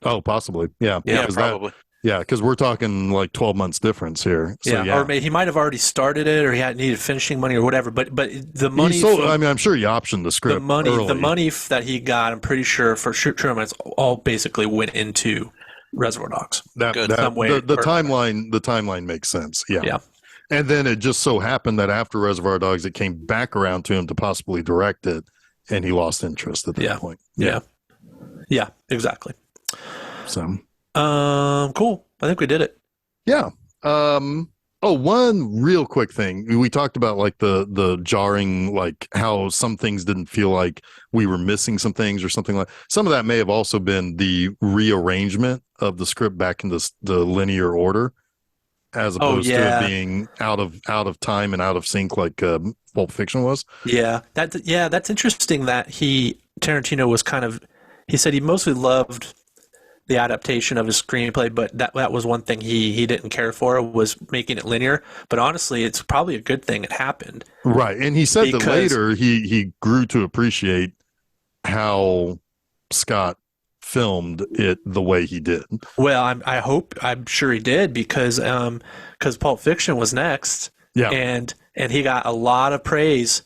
Oh, possibly. Yeah, probably. Because we're talking like 12 months difference here. So, or maybe he might have already started it, or he had needed finishing money or whatever. But the money, I'm sure he optioned the script. The money that he got, I'm pretty sure for True Romance, all basically went into Reservoir Dogs. The timeline makes sense. Yeah. And then it just so happened that after Reservoir Dogs, it came back around to him to possibly direct it, and he lost interest at that point. Yeah, exactly. So, cool. I think we did it. Yeah. One real quick thing. We talked about like the jarring, like how some things didn't feel like we were missing some things or something like. Some of that may have also been the rearrangement of the script back in the linear order, as opposed to it being out of time and out of sync like Pulp Fiction was. Yeah, that's interesting that Tarantino was he said he mostly loved the adaptation of his screenplay, but that was one thing he didn't care for, was making it linear. But honestly, it's probably a good thing it happened. Right. And he said that later he grew to appreciate how Scott filmed it the way he did. Well, I'm sure he did, because Pulp Fiction was next. Yeah. And he got a lot of praise,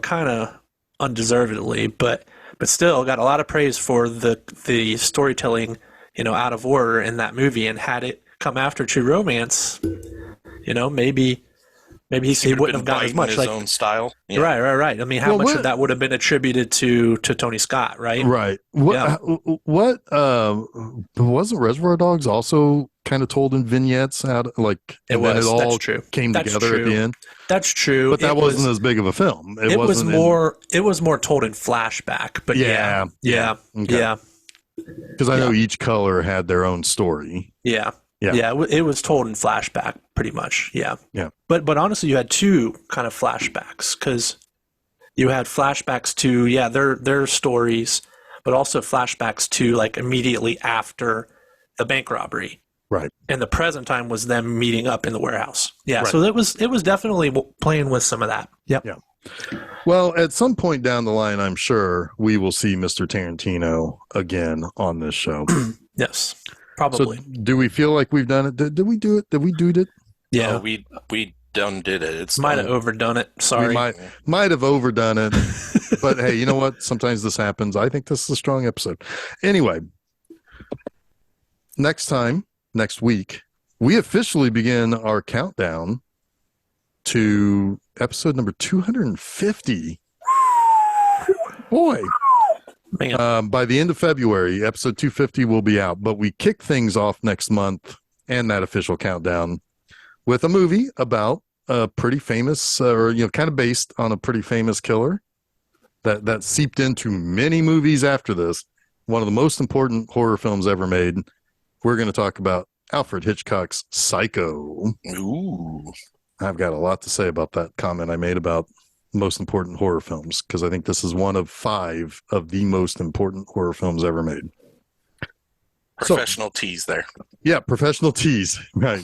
kind of undeservedly, but still got a lot of praise for the storytelling, out of order in that movie. And had it come after True Romance, maybe he wouldn't have gotten as much. His own style. Yeah. Right. I mean, how much of that would have been attributed to Tony Scott, right? Right. What wasn't Reservoir Dogs also kind of told in vignettes out, like, and then it all came together at the end? That's true. But that wasn't as big of a film. It was more told in flashback, but yeah. Because I know each color had their own story. Yeah. It was told in flashback, pretty much. Yeah. But honestly, you had two kind of flashbacks, because you had flashbacks to their stories, but also flashbacks to like immediately after the bank robbery. Right. And the present time was them meeting up in the warehouse. Yeah. Right. So it was definitely playing with some of that. Yep. Yeah. Well, at some point down the line, I'm sure we will see Mr. Tarantino again on this show. Yes, probably. So do we feel like we've done it? Did we do it? Did we do it? Yeah. Oh, we done did it. It's might have overdone it. Sorry. We might have overdone it. But hey, you know what? Sometimes this happens. I think this is a strong episode. Anyway, next week, we officially begin our countdown to episode number 250. Boy. Man. By the end of February, episode 250 will be out, but we kick things off next month and that official countdown with a movie about a pretty famous, kind of based on a pretty famous killer that seeped into many movies after this. One of the most important horror films ever made. We're going to talk about Alfred Hitchcock's Psycho. Ooh. I've got a lot to say about that comment I made about most important horror films, because I think this is one of 5 of the most important horror films ever made. Professional tease there. Yeah, professional tease. Right.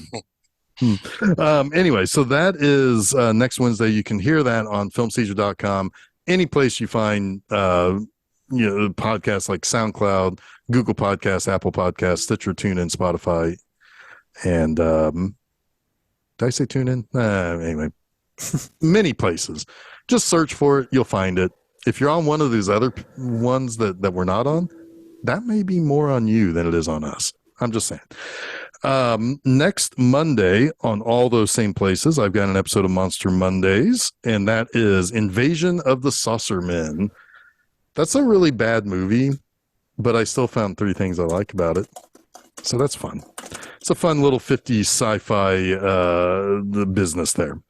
Anyway, so that is next Wednesday. You can hear that on filmseizure.com. Any place you find podcasts like SoundCloud, Google Podcasts, Apple Podcasts, Stitcher, TuneIn, Spotify, and did I say TuneIn? Anyway, many places. Just search for it. You'll find it. If you're on one of these other ones that we're not on, that may be more on you than it is on us. I'm just saying. Next Monday on all those same places, I've got an episode of Monster Mondays, and that is Invasion of the Saucer Men. That's a really bad movie, but I still found 3 things I like about it. So that's fun. It's a fun little 50s sci-fi business there.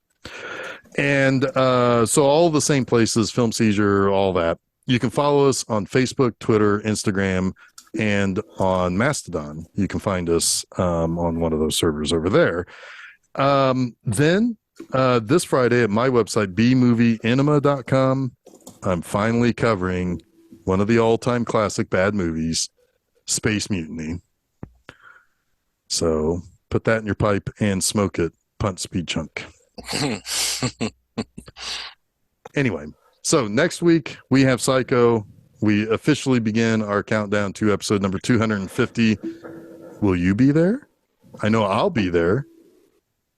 And so all the same places, Film Seizure, all that. You can follow us on Facebook, Twitter, Instagram, and on Mastodon. You can find us on one of those servers over there. Then this Friday at my website, bmovieenema.com, I'm finally covering one of the all-time classic bad movies, Space Mutiny. So put that in your pipe and smoke it, punt speed chunk. Anyway, so next week we have Psycho. We officially begin our countdown to episode number 250. Will you be there? I know I'll be there.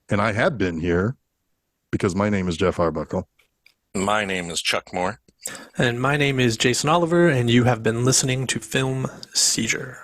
And I have been here because my name is Jeff Arbuckle. My name is Chuck Moore. And my name is Jason Oliver, and you have been listening to Film Seizure.